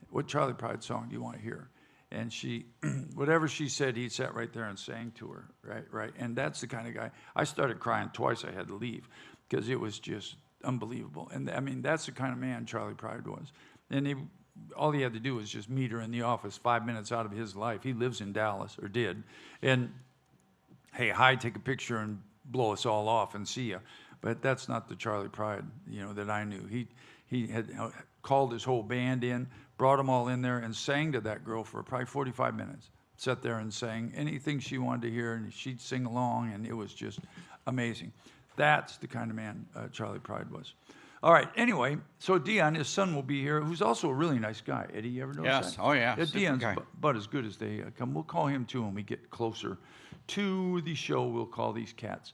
what Charlie Pride song do you want to hear? And she, whatever she said, he sat right there and sang to her, right? And that's the kind of guy. I started crying twice. I had to leave because it was just unbelievable. And I mean, that's the kind of man Charlie Pride was. And all he had to do was just meet her in the office 5 minutes out of his life. He lives in Dallas, or did. And, hey, hi, take a picture and blow us all off and see ya. But that's not the Charlie Pride, that I knew. He had called his whole band in, brought them all in there, and sang to that girl for probably 45 minutes. Sat there and sang anything she wanted to hear, and she'd sing along, and it was just amazing. That's the kind of man Charlie Pride was. All right, anyway, so Dion, his son, will be here, who's also a really nice guy. Eddie, you ever notice that? Yes, oh yeah. Dion's but as good as they come. We'll call him too when we get closer to the show. We'll call these cats.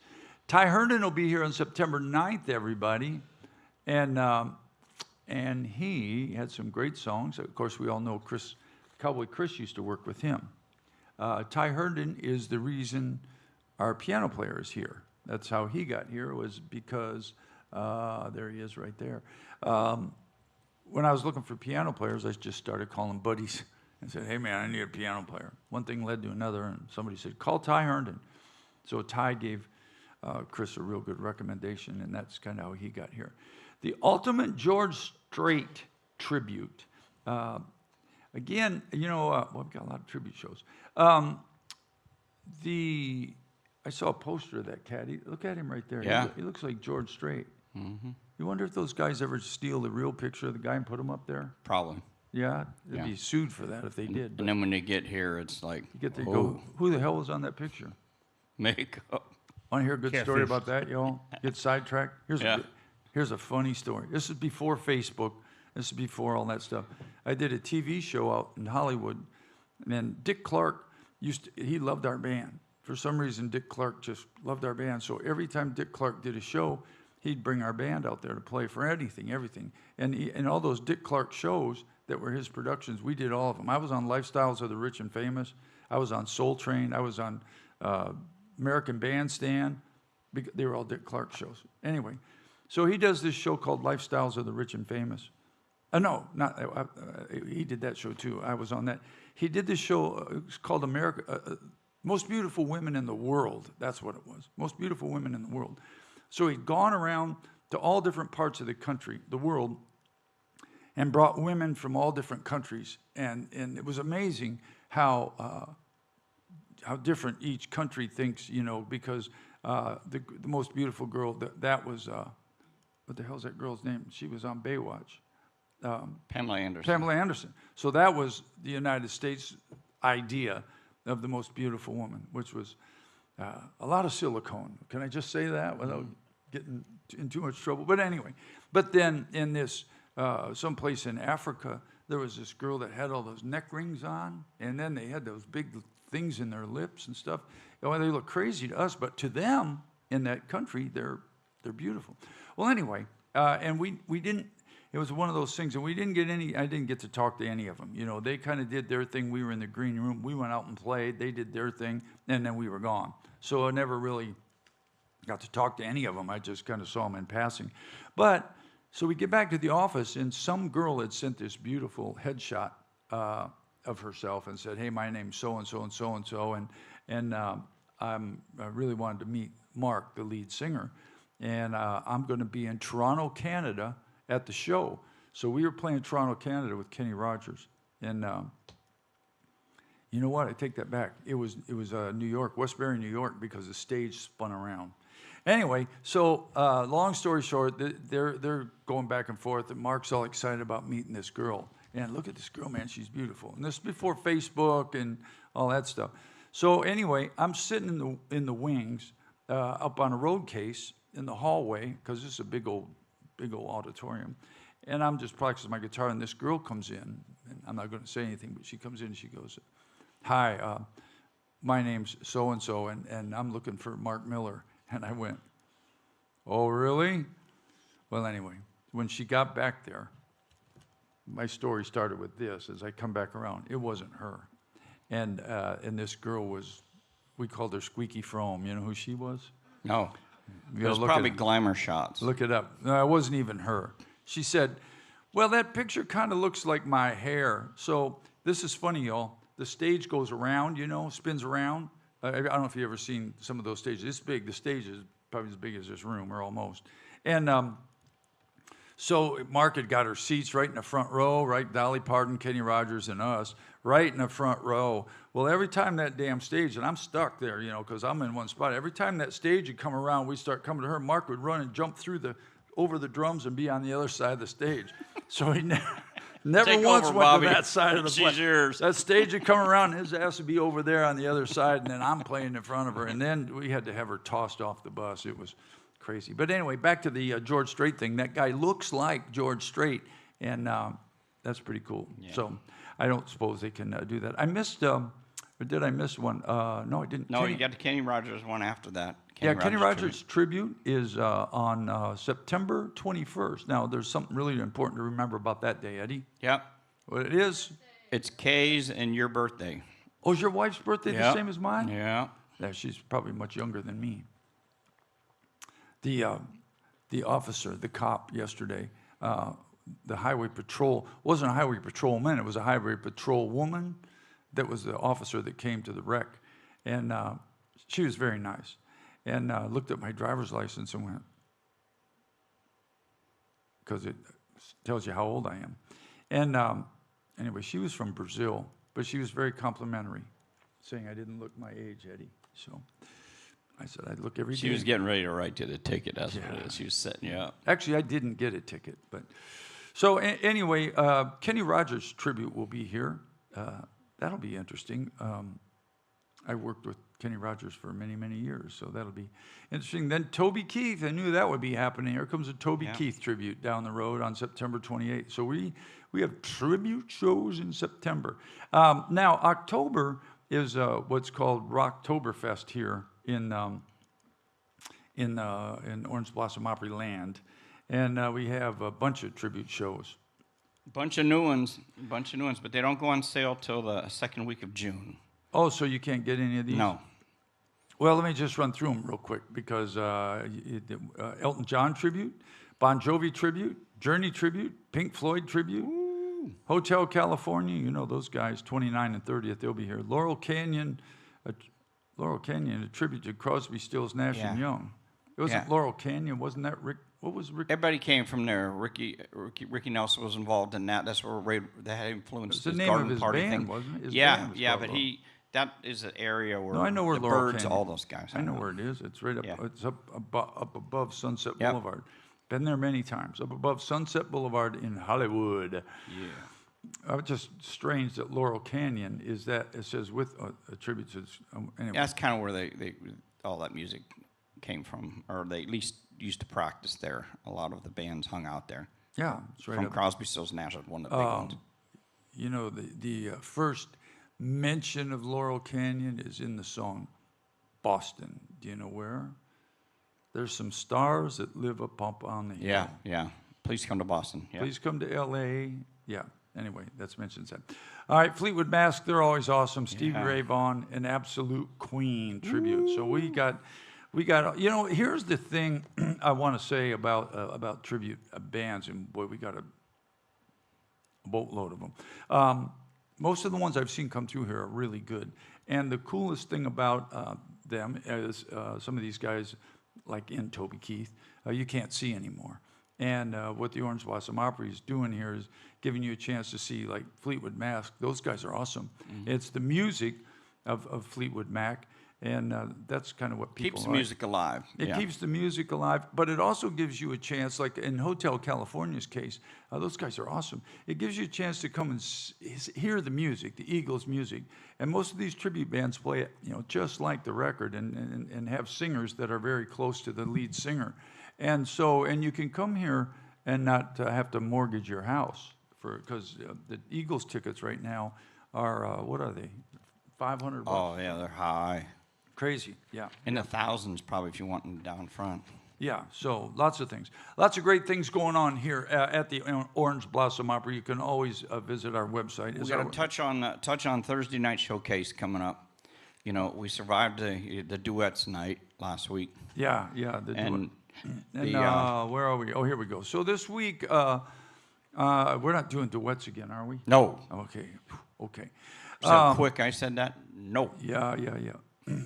Ty Herndon will be here on September 9th, everybody. And he had some great songs. Of course, we all know Cowboy Chris used to work with him. Ty Herndon is the reason our piano player is here. That's how he got here, was because, there he is right there. When I was looking for piano players, I just started calling buddies and said, hey man, I need a piano player. One thing led to another, and somebody said, call Ty Herndon. So Ty gave Chris a real good recommendation, and that's kind of how he got here. The Ultimate George Strait Tribute. Again, we've got a lot of tribute shows. I saw a poster of that cat. Look at him right there. Yeah. He looks like George Strait. Mm-hmm. You wonder if those guys ever steal the real picture of the guy and put him up there? Probably. Yeah, they'd Yeah. be sued for that if they did. And then when they get here, it's like, You get there, you go, who the hell was on that picture? makeup. Want to hear a good story Catfish. about that, y'all? Get sidetracked? Yeah. Here's a funny story. This is before Facebook. This is before all that stuff. I did a TV show out in Hollywood, and Dick Clark he loved our band. For some reason, Dick Clark just loved our band. So every time Dick Clark did a show, he'd bring our band out there to play for everything. And all those Dick Clark shows that were his productions, we did all of them. I was on Lifestyles of the Rich and Famous. I was on Soul Train. I was on American Bandstand. They were all Dick Clark shows. Anyway, so he does this show called Lifestyles of the Rich and Famous. He did that show too. I was on that. He did this show, it was called Most Beautiful Women in the World. That's what it was. Most Beautiful Women in the World. So he'd gone around to all different parts of the world, and brought women from all different countries. And it was amazing how different each country thinks, because the most beautiful girl, that was, what the hell's that girl's name? She was on Baywatch. Pamela Anderson. Pamela Anderson. So that was the United States idea of the most beautiful woman, which was a lot of silicone. Can I just say that without getting in too much trouble? But anyway, but then in this, someplace in Africa, there was this girl that had all those neck rings on, and then they had those big things in their lips and stuff. They look crazy to us, but to them in that country, they're beautiful. Well, anyway, and we didn't. It was one of those things, and we didn't get any. I didn't get to talk to any of them. They kind of did their thing. We were in the green room. We went out and played. They did their thing, and then we were gone. So I never really got to talk to any of them. I just kind of saw them in passing. But so we get back to the office, and some girl had sent this beautiful headshot of herself and said, "Hey, my name's so and so and so and so, and I really wanted to meet Mark, the lead singer, and I'm going to be in Toronto, Canada, at the show." So we were playing Toronto, Canada with Kenny Rogers, and you know what? I take that back. It was New York, Westbury, New York, because the stage spun around. Anyway, so long story short, they're going back and forth, and Mark's all excited about meeting this girl. And look at this girl, man, she's beautiful. And this is before Facebook and all that stuff. So anyway, I'm sitting in the wings up on a road case in the hallway, because this is a big old auditorium. And I'm just practicing my guitar, and this girl comes in. And I'm not going to say anything, but she comes in and she goes, "Hi, my name's so-and-so, and I'm looking for Mark Miller." And I went, "Oh, really?" Well, anyway, when she got back there, my story started with this. As I come back around, it wasn't her. And this girl was, we called her Squeaky Frome. You know who she was? No. You It was gotta look probably it- glamour shots. Look it up. No, it wasn't even her. She said, "Well, that picture kind of looks like my hair." So this is funny, y'all. The stage goes around, spins around. I don't know if you've ever seen some of those stages. It's big. The stage is probably as big as this room, or almost. And so Mark had got her seats right in the front row, right? Dolly Parton, Kenny Rogers, and us, right in the front row. Well, every time that damn stage, and I'm stuck there, because I'm in one spot. Every time that stage would come around, we start coming to her. Mark would run and jump over the drums and be on the other side of the stage. So he never Take once over, went Bobby. to that side of the She's place. yours. That stage would come around, his ass would be over there on the other side, and then I'm playing in front of her. And then we had to have her tossed off the bus. It was crazy. But anyway, back to the George Strait thing. That guy looks like George Strait, and that's pretty cool. Yeah. So I don't suppose they can do that. I missed, or did I miss one? No, I didn't. No, Kenny- you got the Kenny Rogers one after that. Kenny Rogers tribute is on September 21st. Now, there's something really important to remember about that day, Eddie. Yep. What it is? It's Kay's and your birthday. Oh, is your wife's birthday the Yep. same as mine? Yeah. Yeah, she's probably much younger than me. The officer, the cop yesterday, the highway patrol, wasn't a highway patrolman, it was a highway patrol woman that was the officer that came to the wreck. And she was very nice. And looked at my driver's license and went, because it tells you how old I am. And anyway, she was from Brazil, but she was very complimentary, saying I didn't look my age, Eddie. So I said I'd look every day. She was getting ready to write you the ticket. That's what Yeah. it is. She was setting you up. Actually, I didn't get a ticket, but so anyway, Kenny Rogers tribute will be here. That'll be interesting. I worked with Kenny Rogers for many, many years, so that'll be interesting. Then Toby Keith, I knew that would be happening. Here comes a Toby Yeah. Keith tribute down the road on September 28th. So we have tribute shows in September. Now October is what's called Rocktoberfest here in Orange Blossom Opryland, and we have a bunch of tribute shows. Bunch of new ones, but they don't go on sale till the second week of June. Oh, so you can't get any of these? No. Well, let me just run through them real quick because Elton John tribute, Bon Jovi tribute, Journey tribute, Pink Floyd tribute, Hotel California, you know those guys, 29 and 30th, they'll be here. Laurel Canyon, a tribute to Crosby, Stills, Nash Yeah. and Young. It wasn't Yeah. Laurel Canyon, wasn't that Rick What was Rick? Everybody came from there. Ricky Nelson was involved in that. That's where that had influenced It's the his name of garden his party band, thing. wasn't it? His Yeah, band was yeah, called but Laurel. that is an area where No, I know where the Laurel birds, Canyon. all those guys. I hang know out. where it is. It's right up. Yeah. It's up above Sunset Yep. Boulevard. Been there many times. Up above Sunset Boulevard in Hollywood. Yeah. Just strange that Laurel Canyon is that it says with a tribute to. Anyway. That's kind of where they all that music came from, or they at least used to practice there. A lot of the bands hung out there. Yeah, it's right From up. Crosby, Stills, Nash, one of the big ones. You know, the first mention of Laurel Canyon is in the song Boston. Do you know where? There's some stars that live up on the hill. Yeah, yeah. Please come to Boston. Yeah. Please come to L.A. Yeah. Anyway, that's mentioned. That. All right, Fleetwood Mac, they're always awesome. Stevie Yeah. Ray Vaughan, an absolute queen tribute. So we got. You know, here's the thing I want to say about tribute bands, and boy, we got a boatload of them. Most of the ones I've seen come through here are really good, and the coolest thing about them is some of these guys, like in Toby Keith, you can't see anymore. And what the Orange Blossom Opry is doing here is giving you a chance to see, like Fleetwood Mac. Those guys are awesome. Mm-hmm. It's the music of Fleetwood Mac. And that's kind of what people Keeps the like. music alive. It yeah. keeps the music alive, but it also gives you a chance, like in Hotel California's case, those guys are awesome. It gives you a chance to come and hear the music, the Eagles' music. And most of these tribute bands play it, you know, just like the record and have singers that are very close to the lead singer. And so, and you can come here and not have to mortgage your house because the Eagles tickets right now are, what are they, $500? Oh, yeah, they're high. Crazy, yeah. In the thousands, probably, if you want them down front. Yeah, so lots of things. Lots of great things going on here at the Orange Blossom Opera. You can always visit our website. We got to touch on Thursday night showcase coming up. You know, we survived the duets night last week. Yeah. And where are we? Oh, here we go. So this week, we're not doing duets again, are we? No. Okay. So quick, I said that? No. Yeah.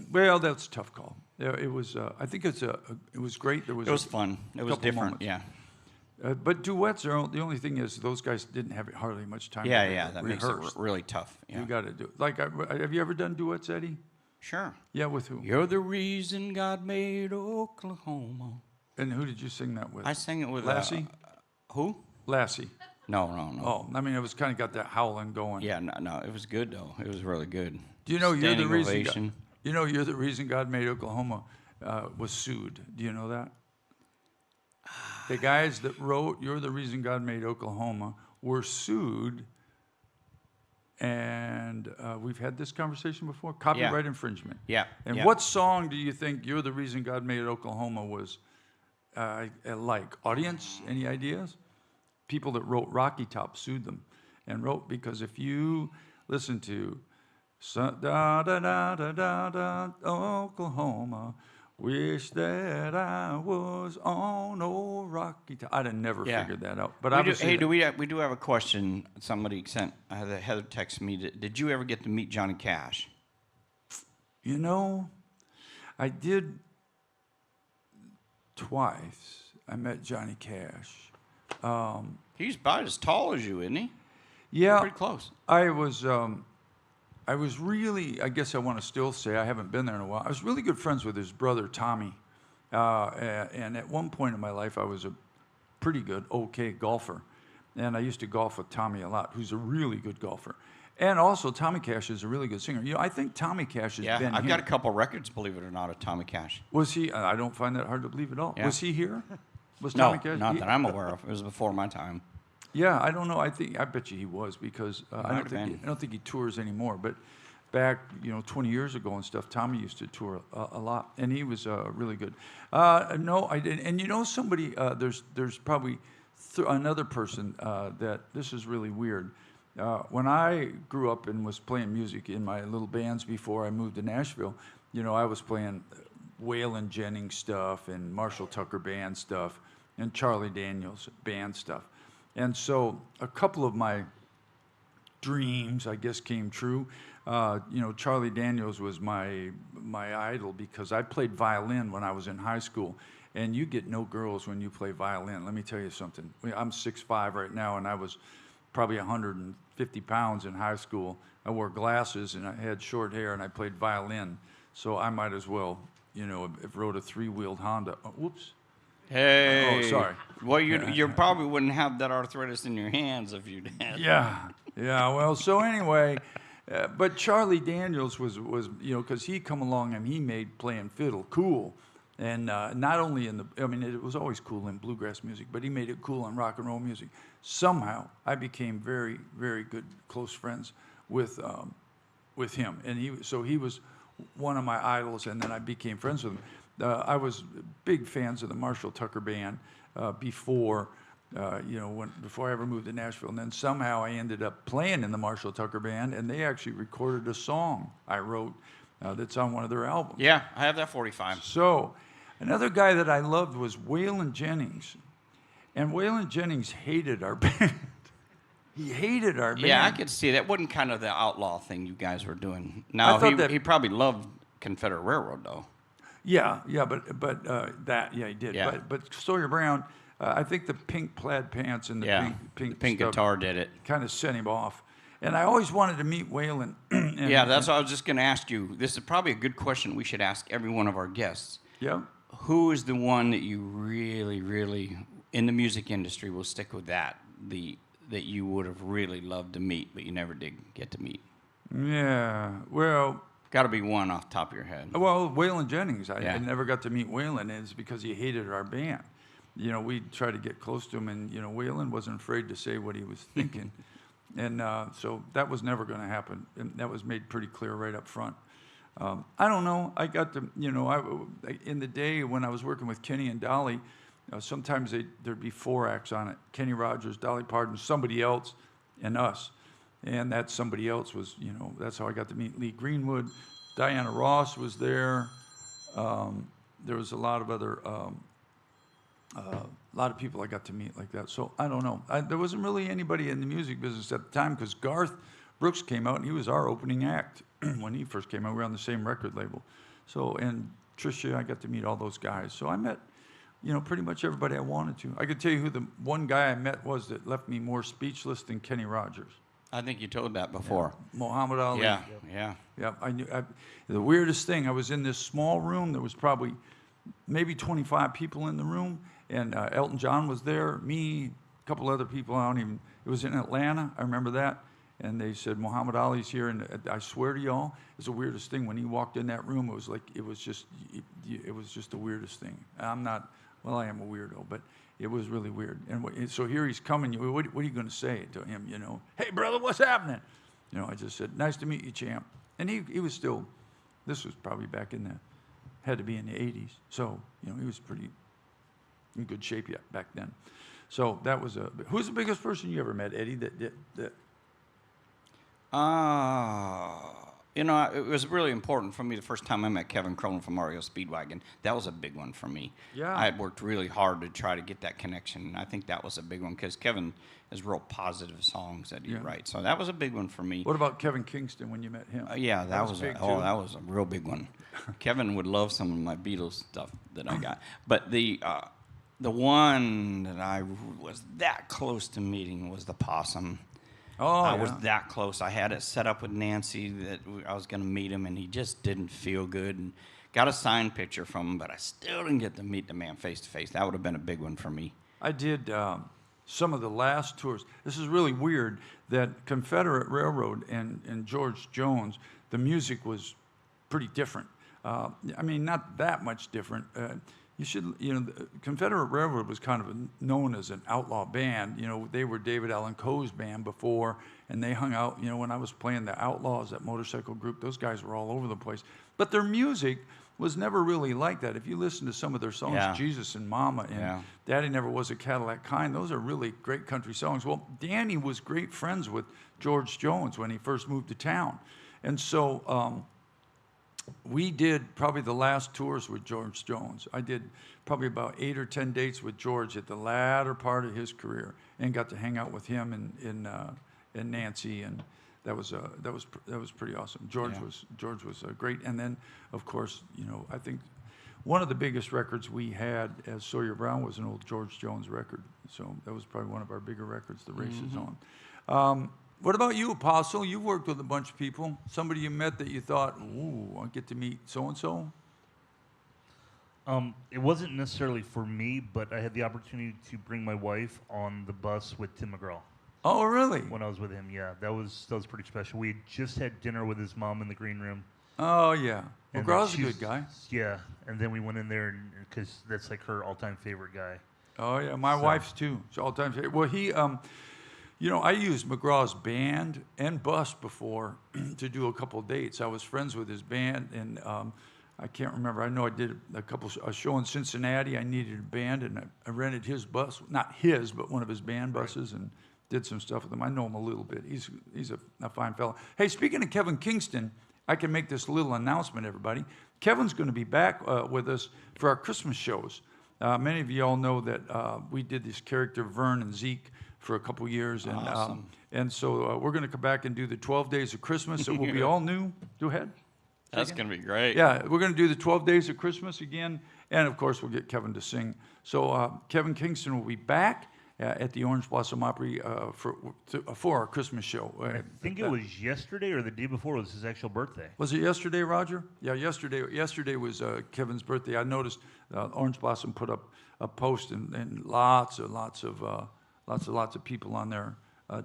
Well, that's a tough call. It was. I think it was great. It was fun. It was couple different. moments. Yeah. But duets are the only thing is those guys didn't have hardly much time. Yeah. to That rehearse. makes it really tough. Yeah. You got to do it. Like, have you ever done duets, Eddie? Sure. Yeah, with who? You're the reason God made Oklahoma. And who did you sing that with? I sang it with Lassie. Who? Lassie. No. Oh, I mean, it was kind of got that howling going. Yeah, no. It was good though. It was really good. Do you know you're the Standing reason? ovation. You know you're the reason God made Oklahoma was sued. Do you know that? The guys that wrote "You're the Reason God Made Oklahoma" were sued, and we've had this conversation before. Copyright infringement. Yeah. And yeah. what song do you think "You're the Reason God Made Oklahoma" was like? Audience, any ideas? People that wrote Rocky Top sued them, and wrote because if you listen to da da da da da da Oklahoma, wish that I was on old Rocky Top. I'd have never Yeah. figured that out. But We do, obviously, hey, we do have a question. Somebody sent Heather texted me. Did you ever get to meet Johnny Cash? you know, I did twice. I met Johnny Cash. He's about as tall as you, isn't he? Yeah, Pretty close. I was really, I guess I want to still say, I haven't been there in a while. I was really good friends with his brother, Tommy. And at one point in my life, I was a pretty good, okay golfer. And I used to golf with Tommy a lot, who's a really good golfer. And also, Tommy Cash is a really good singer. You know, I think Tommy Cash has Yeah, been I've here. got a couple records, believe it or not, of Tommy Cash. Was he? I don't find that hard to believe at all. Yeah. Was he here? Was No, Tommy Cash? not that I'm aware of. It was before my time. Yeah, I don't know. I bet you he was because I Might don't have think been. I don't think he tours anymore. But back 20 years ago and stuff, Tommy used to tour a lot, and he was really good. No, I didn't. And you know somebody? There's probably another person that this is really weird. When I grew up and was playing music in my little bands before I moved to Nashville, I was playing Waylon Jennings stuff and Marshall Tucker Band stuff and Charlie Daniels Band stuff. And so a couple of my dreams, I guess, came true. Charlie Daniels was my my idol because I played violin when I was in high school, and you get no girls when you play violin. Let me tell you something. I'm 6'5" right now, and I was probably 150 pounds in high school. I wore glasses, and I had short hair, and I played violin. So I might as well, have rode a 3-wheeled Honda. Oh, whoops. Hey. Oh, sorry. Well, you probably wouldn't have that arthritis in your hands if you did. Yeah. Well, so anyway, but Charlie Daniels was because he come along and he made playing fiddle cool, and not only it was always cool in bluegrass music, but he made it cool in rock and roll music. Somehow, I became very, very good close friends with him, and he was one of my idols, and then I became friends with him. I was big fans of the Marshall Tucker Band before I ever moved to Nashville. And then somehow I ended up playing in the Marshall Tucker Band, and they actually recorded a song I wrote that's on one of their albums. Yeah, I have that 45. So another guy that I loved was Waylon Jennings. And Waylon Jennings hated our band. He hated our band. Yeah, I could see that. Wasn't kind of the outlaw thing you guys were doing. I No, thought he probably loved Confederate Railroad, though. Yeah, but he did. Yeah. But Sawyer Brown, I think the pink plaid pants and the pink pink stuff guitar did it. kind of sent him off. And I always wanted to meet Waylon. Yeah, that's what I was just going to ask you. This is probably a good question we should ask every one of our guests. Yeah. Who is the one that you really, really, in the music industry, will stick with that you would have really loved to meet, but you never did get to meet? Yeah. Well, Got to be one off the top of your head. Waylon Jennings. I Yeah. never got to meet Waylon, and it's because he hated our band. We tried to get close to him, and Waylon wasn't afraid to say what he was thinking, and so that was never going to happen. And that was made pretty clear right up front. I don't know. I got to, in the day when I was working with Kenny and Dolly, sometimes there'd be 4 acts on it: Kenny Rogers, Dolly Parton, somebody else, and us. And that somebody else was, that's how I got to meet Lee Greenwood. Diana Ross was there. There was a lot of other, a lot of people I got to meet like that. So I don't know. There wasn't really anybody in the music business at the time because Garth Brooks came out and he was our opening act when he first came out. We were on the same record label. So, and Tricia, I got to meet all those guys. So I met, pretty much everybody I wanted to. I could tell you who the one guy I met was that left me more speechless than Kenny Rogers. I think you told that before. Muhammad Ali. Yeah. Yeah, I knew. The weirdest thing, I was in this small room. There was probably maybe 25 people in the room, and Elton John was there, me, a couple other people. It was in Atlanta. I remember that. And they said, Muhammad Ali's here, and I swear to y'all, it's the weirdest thing. When he walked in that room, it was just the weirdest thing. I am a weirdo, but it was really weird. And so here he's coming. What are you going to say to him? Hey, brother, what's happening? I just said, nice to meet you, champ. And he was still, this was probably had to be in the 80s. So, he was pretty in good shape yet back then. So that was who's the biggest person you ever met, Eddie? It was really important for me the first time I met Kevin Cronin from REO Speedwagon. That was a big one for me. Yeah. I had worked really hard to try to get that connection. And I think that was a big one because Kevin has real positive songs that he writes. So that was a big one for me. What about Kevin Kingston when you met him? Yeah, that was big that too. was a real big one. Kevin would love some of my Beatles stuff that I got. But the one that I was that close to meeting was the Possum. I was that close. I had it set up with Nancy that I was going to meet him, and he just didn't feel good. And got a signed picture from him, but I still didn't get to meet the man face to face. That would have been a big one for me. I did some of the last tours. This is really weird that Confederate Railroad and George Jones, the music was pretty different. Not that much different. The Confederate Railroad was kind of known as an outlaw band. They were David Allan Coe's band before, and they hung out. When I was playing the Outlaws, that motorcycle group, those guys were all over the place. But their music was never really like that. If you listen to some of their songs, Jesus and Mama and Daddy Never Was a Cadillac Kind, those are really great country songs. Well, Danny was great friends with George Jones when he first moved to town. And so we did probably the last tours with George Jones. I did probably about 8 or 10 dates with George at the latter part of his career, and got to hang out with him and Nancy and that was pretty awesome. George was great, and then of course, I think one of the biggest records we had as Sawyer Brown was an old George Jones record. So that was probably one of our bigger records the race is on. What about you, Apostle? You've worked with a bunch of people. Somebody you met that you thought, ooh, I get to meet so-and-so? It wasn't necessarily for me, but I had the opportunity to bring my wife on the bus with Tim McGraw. Oh, really? When I was with him, yeah, that was pretty special. We had just had dinner with his mom in the green room. Oh, yeah. And McGraw's a she's- good guy. Yeah, and then we went in there because that's like her all-time favorite guy. Oh, yeah. My wife's too. It's all-time favorite. Well, he, I used McGraw's band and bus before to do a couple of dates. I was friends with his band, and I can't remember. I know I did a show in Cincinnati. I needed a band, and I rented his bus. Not his, but one of his band buses, and did some stuff with him. I know him a little bit. He's a fine fellow. Hey, speaking of Kevin Kingston, I can make this little announcement, everybody. Kevin's going to be back with us for our Christmas shows. Many of you all know that we did this character, Vern and Zeke, for a couple years. And, Awesome. And so we're going to come back and do the 12 Days of Christmas. It will be all new. Go ahead. That's going to be great. Yeah, we're going to do the 12 Days of Christmas again. And, of course, we'll get Kevin to sing. So Kevin Kingston will be back at the Orange Blossom Opry for our Christmas show. I think it was yesterday or the day before was his actual birthday. Was it yesterday, Roger? Yeah, yesterday. Yesterday was Kevin's birthday. I noticed Orange Blossom put up a post and lots of people on there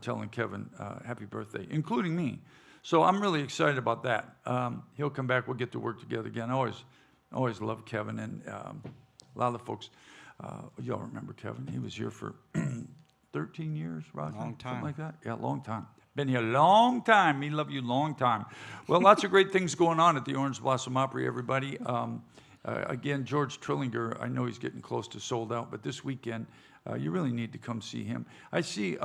telling Kevin happy birthday, including me. So I'm really excited about that. He'll come back. We'll get to work together again. I always loved Kevin, and a lot of the folks. Y'all remember Kevin? He was here for 13 years, Roger? Long time. Something like that? Yeah, long time. Been here a long time. Me love you long time. Well, lots of great things going on at the Orange Blossom Opry, everybody. Again, George Trillinger, I know he's getting close to sold out, but this weekend, you really need to come see him. I see,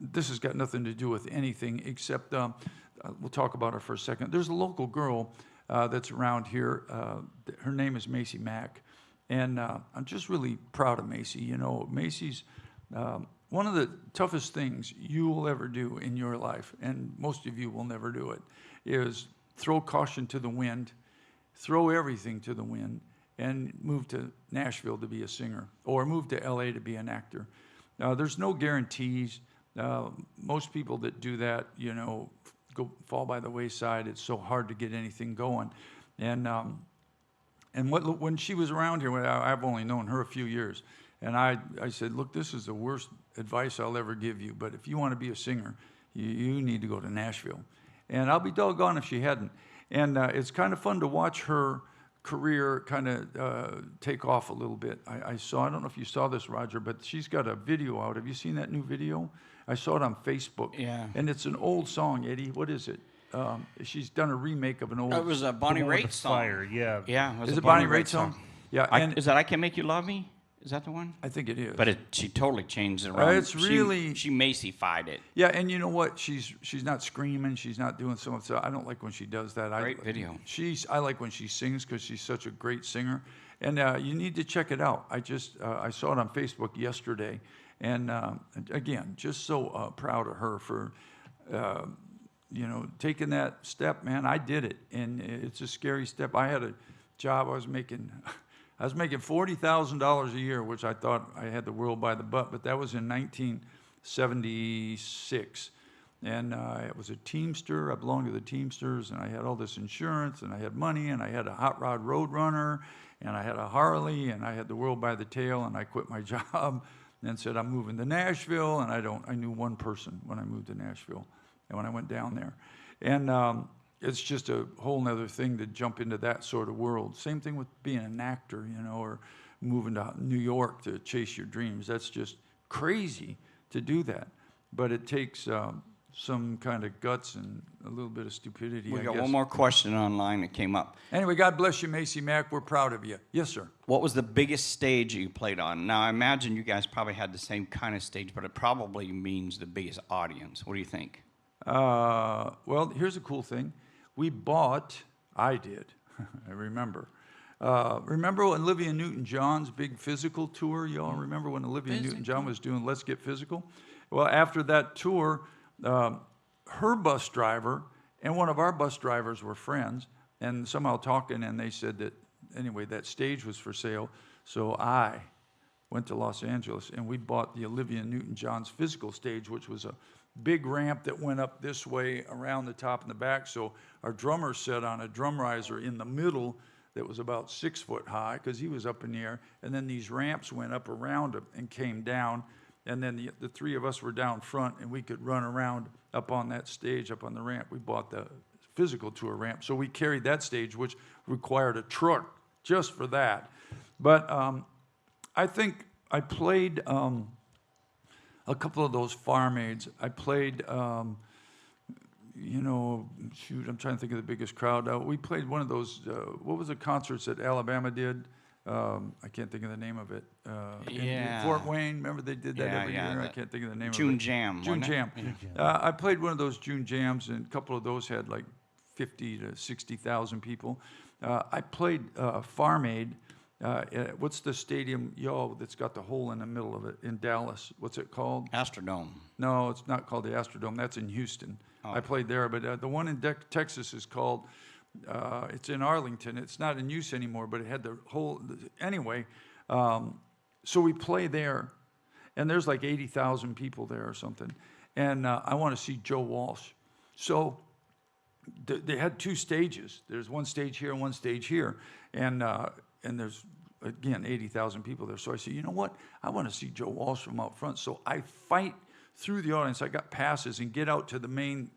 this has got nothing to do with anything except, we'll talk about her for a second. There's a local girl that's around here. Her name is Macy Mack. And I'm just really proud of Macy. Macy's one of the toughest things you will ever do in your life, and most of you will never do it, is throw caution to the wind, throw everything to the wind, and move to Nashville to be a singer, or move to LA to be an actor. There's no guarantees. Most people that do that, fall by the wayside. It's so hard to get anything going. And when she was around here, I've only known her a few years, and I said, look, this is the worst advice I'll ever give you, but if you want to be a singer, you need to go to Nashville. And I'll be doggone if she hadn't. And it's kind of fun to watch her career kind of take off a little bit. I don't know if you saw this, Roger, but she's got a video out. Have you seen that new video? I saw it on Facebook. Yeah. And it's an old song, Eddie. What is it? She's done a remake of an old. It was a Bonnie The one with Raitt the song. fire, yeah. Yeah. Is it Bonnie Raitt song? Yeah. Is that I Can Make You Love Me? Is that the one? I think it is. But she totally changed it around. It's really- She Macy-fied it. Yeah, and you know what? She's not screaming. She's not doing so much. So I don't like when she does that. Great video. I like when she sings because she's such a great singer, and you need to check it out. I saw it on Facebook yesterday, and again, just so proud of her for taking that step. Man, I did it, and it's a scary step. I had a job. I was making $40,000 a year, which I thought I had the world by the butt, but that was in 1976. And I was a Teamster. I belonged to the Teamsters, and I had all this insurance, and I had money, and I had a Hot Rod Roadrunner, and I had a Harley, and I had the world by the tail, and I quit my job and said, I'm moving to Nashville, and I knew one person when I moved to Nashville and when I went down there. And it's just a whole nother thing to jump into that sort of world. Same thing with being an actor, or moving to New York to chase your dreams. That's just crazy to do that. But it takes some kind of guts and a little bit of stupidity, We I got guess. one more question online that came up. Anyway, God bless you, Macy Mack. We're proud of you. Yes, sir. What was the biggest stage you played on? Now, I imagine you guys probably had the same kind of stage, but it probably means the biggest audience. What do you think? Well, here's a cool thing. I did, I remember. Remember when Olivia Newton-John's big physical tour? Y'all remember when Olivia Newton-John was doing Let's Get Physical? Well, after that tour, her bus driver and one of our bus drivers were friends, and somehow talking, and they said that, anyway, that stage was for sale. So I went to Los Angeles, and we bought the Olivia Newton-John's physical stage, which was a big ramp that went up this way around the top and the back. So our drummer sat on a drum riser in the middle that was about 6 foot high, because he was up in the air. And then these ramps went up around him and came down. And then the three of us were down front, and we could run around up on that stage, up on the ramp. We bought the physical tour ramp. So we carried that stage, which required a truck just for that. But I think I played a couple of those farm aids. I played, you know, shoot, I'm trying to think of the biggest crowd. We played one of those, what was the concerts that Alabama did? I can't think of the name of it. In Fort Wayne, remember they did that every year? I can't think of the name of it. June Jam. June wasn't it? Jam. I played one of those June Jams, and a couple of those had like 50 to 60,000 people. I played Farm Aid. What's the stadium, that's got the hole in the middle of it in Dallas? What's it called? Astrodome. No, it's not called the Astrodome. That's in Houston. I played there, but the one in Texas is called, it's in Arlington. It's not in use anymore, but it had the whole, anyway. So we play there, and there's like 80,000 people there or something. And I want to see Joe Walsh. So they had two stages. There's one stage here and one stage here. And there's, again, 80,000 people there. So I said, you know what? I want to see Joe Walsh from out front. So I fight through the audience. I got passes and get out to the main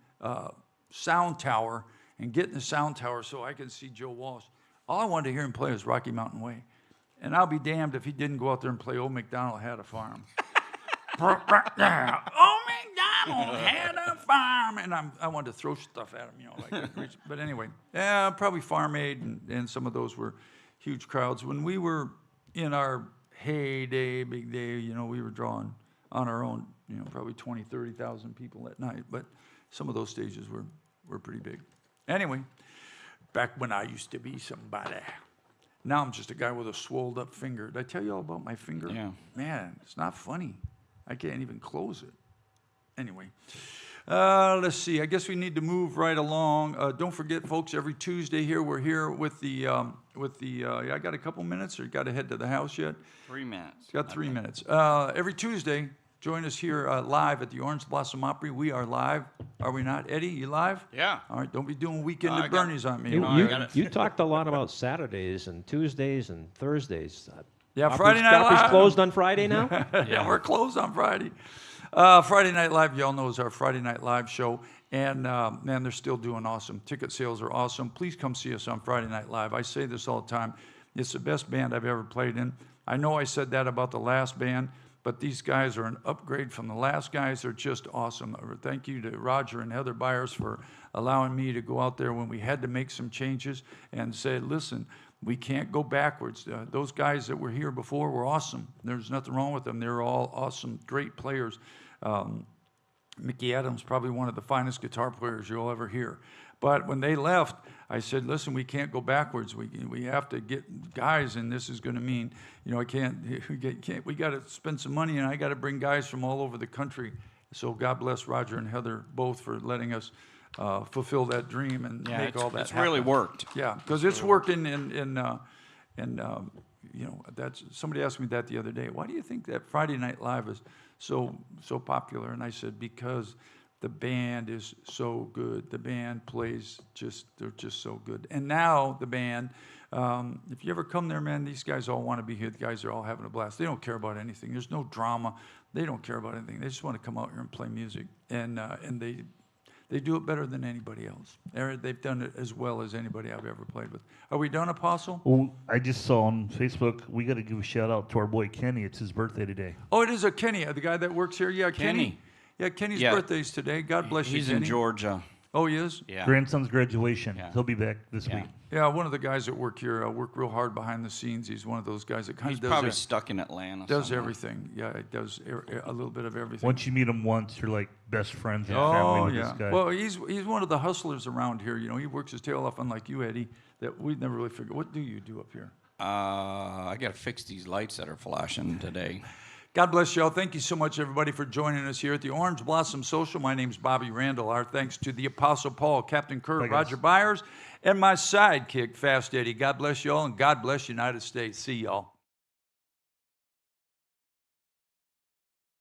sound tower and get in the sound tower so I can see Joe Walsh. All I wanted to hear him play was Rocky Mountain Way. And I'll be damned if he didn't go out there and play Old MacDonald Had a Farm. Old MacDonald had a farm. And I wanted to throw stuff at him, you know. Like, but anyway, yeah, probably Farm Aid, and some of those were huge crowds. When we were in our heyday, big day, you know, we were drawing on our own, you know, probably 20, 30,000 people at night. But some of those stages were pretty big. Anyway, back when I used to be somebody. Now I'm just a guy with a swolled up finger. Did I tell you all about my finger? Yeah. Man, it's not funny. I can't even close it. Anyway, let's see. I guess we need to move right along. Don't forget, folks, every Tuesday here, we're here with the I got a couple minutes, or you got to head to the house yet? 3 minutes. Got 3 minutes. Every Tuesday, join us here live at the Orange Blossom Opry. We are live, are we not? Eddie, you live? Yeah. All right, don't be doing Weekend I at got- Bernie's on me. You, all you, right? you talked a lot about Saturdays and Tuesdays and Thursdays. Yeah, Opry's- Friday Night Opry's Live. closed on Friday now? Yeah, we're closed on Friday. Friday Night Live, y'all know, is our Friday Night Live show. And, man, they're still doing awesome. Ticket sales are awesome. Please come see us on Friday Night Live. I say this all the time. It's the best band I've ever played in. I know I said that about the last band, but these guys are an upgrade from the last guys. They're just awesome. Thank you to Roger and Heather Byers for allowing me to go out there when we had to make some changes and say, listen, we can't go backwards. Those guys that were here before were awesome. There's nothing wrong with them. They're all awesome, great players. Mickey Adams, probably one of the finest guitar players you'll ever hear. But when they left, I said, listen, we can't go backwards. We have to get guys, and this is going to mean, you know, we got to spend some money, and I got to bring guys from all over the country. So God bless Roger and Heather both for letting us fulfill that dream and make all that it's happen. really worked. Yeah, because it's working, and you know, that's, somebody asked me that the other day. Why do you think that Friday Night Live is so popular? And I said, because the band is so good. The band plays they're just so good. And now the band, if you ever come there, man, these guys all want to be here. The guys are all having a blast. They don't care about anything. There's no drama. They don't care about anything. They just want to come out here and play music. And they do it better than anybody else. They've done it as well as anybody I've ever played with. Are we done, Apostle? Well, I just saw on Facebook, we got to give a shout out to our boy Kenny. It's his birthday today. Oh, it is a Kenny, the guy that works here. Yeah, Kenny. Kenny. Yeah, Kenny's Yeah. birthday's today. God bless you, He's Kenny. in Georgia. Oh, he is? Yeah. Grandson's graduation. Yeah. He'll be back this Yeah. week. Yeah, one of the guys that work here work real hard behind the scenes. He's one of those guys that kind He's of does probably stuck in Atlanta. does somewhere. everything. Yeah, it does a little bit of everything. Once you meet him once, you're like best friends and Oh, family with yeah. this guy. Well, he's one of the hustlers around here. You know, he works his tail off, unlike you, Eddie, that we'd never really figured. What do you do up here? I got to fix these lights that are flashing today. God bless y'all. Thank you so much, everybody, for joining us here at the Orange Blossom Social. My name's Bobby Randall. Our thanks to the Apostle Paul, Captain Kurt, Bye, guys. Roger Byers, and my sidekick, Fast Eddie. God bless y'all, and God bless United States. See y'all.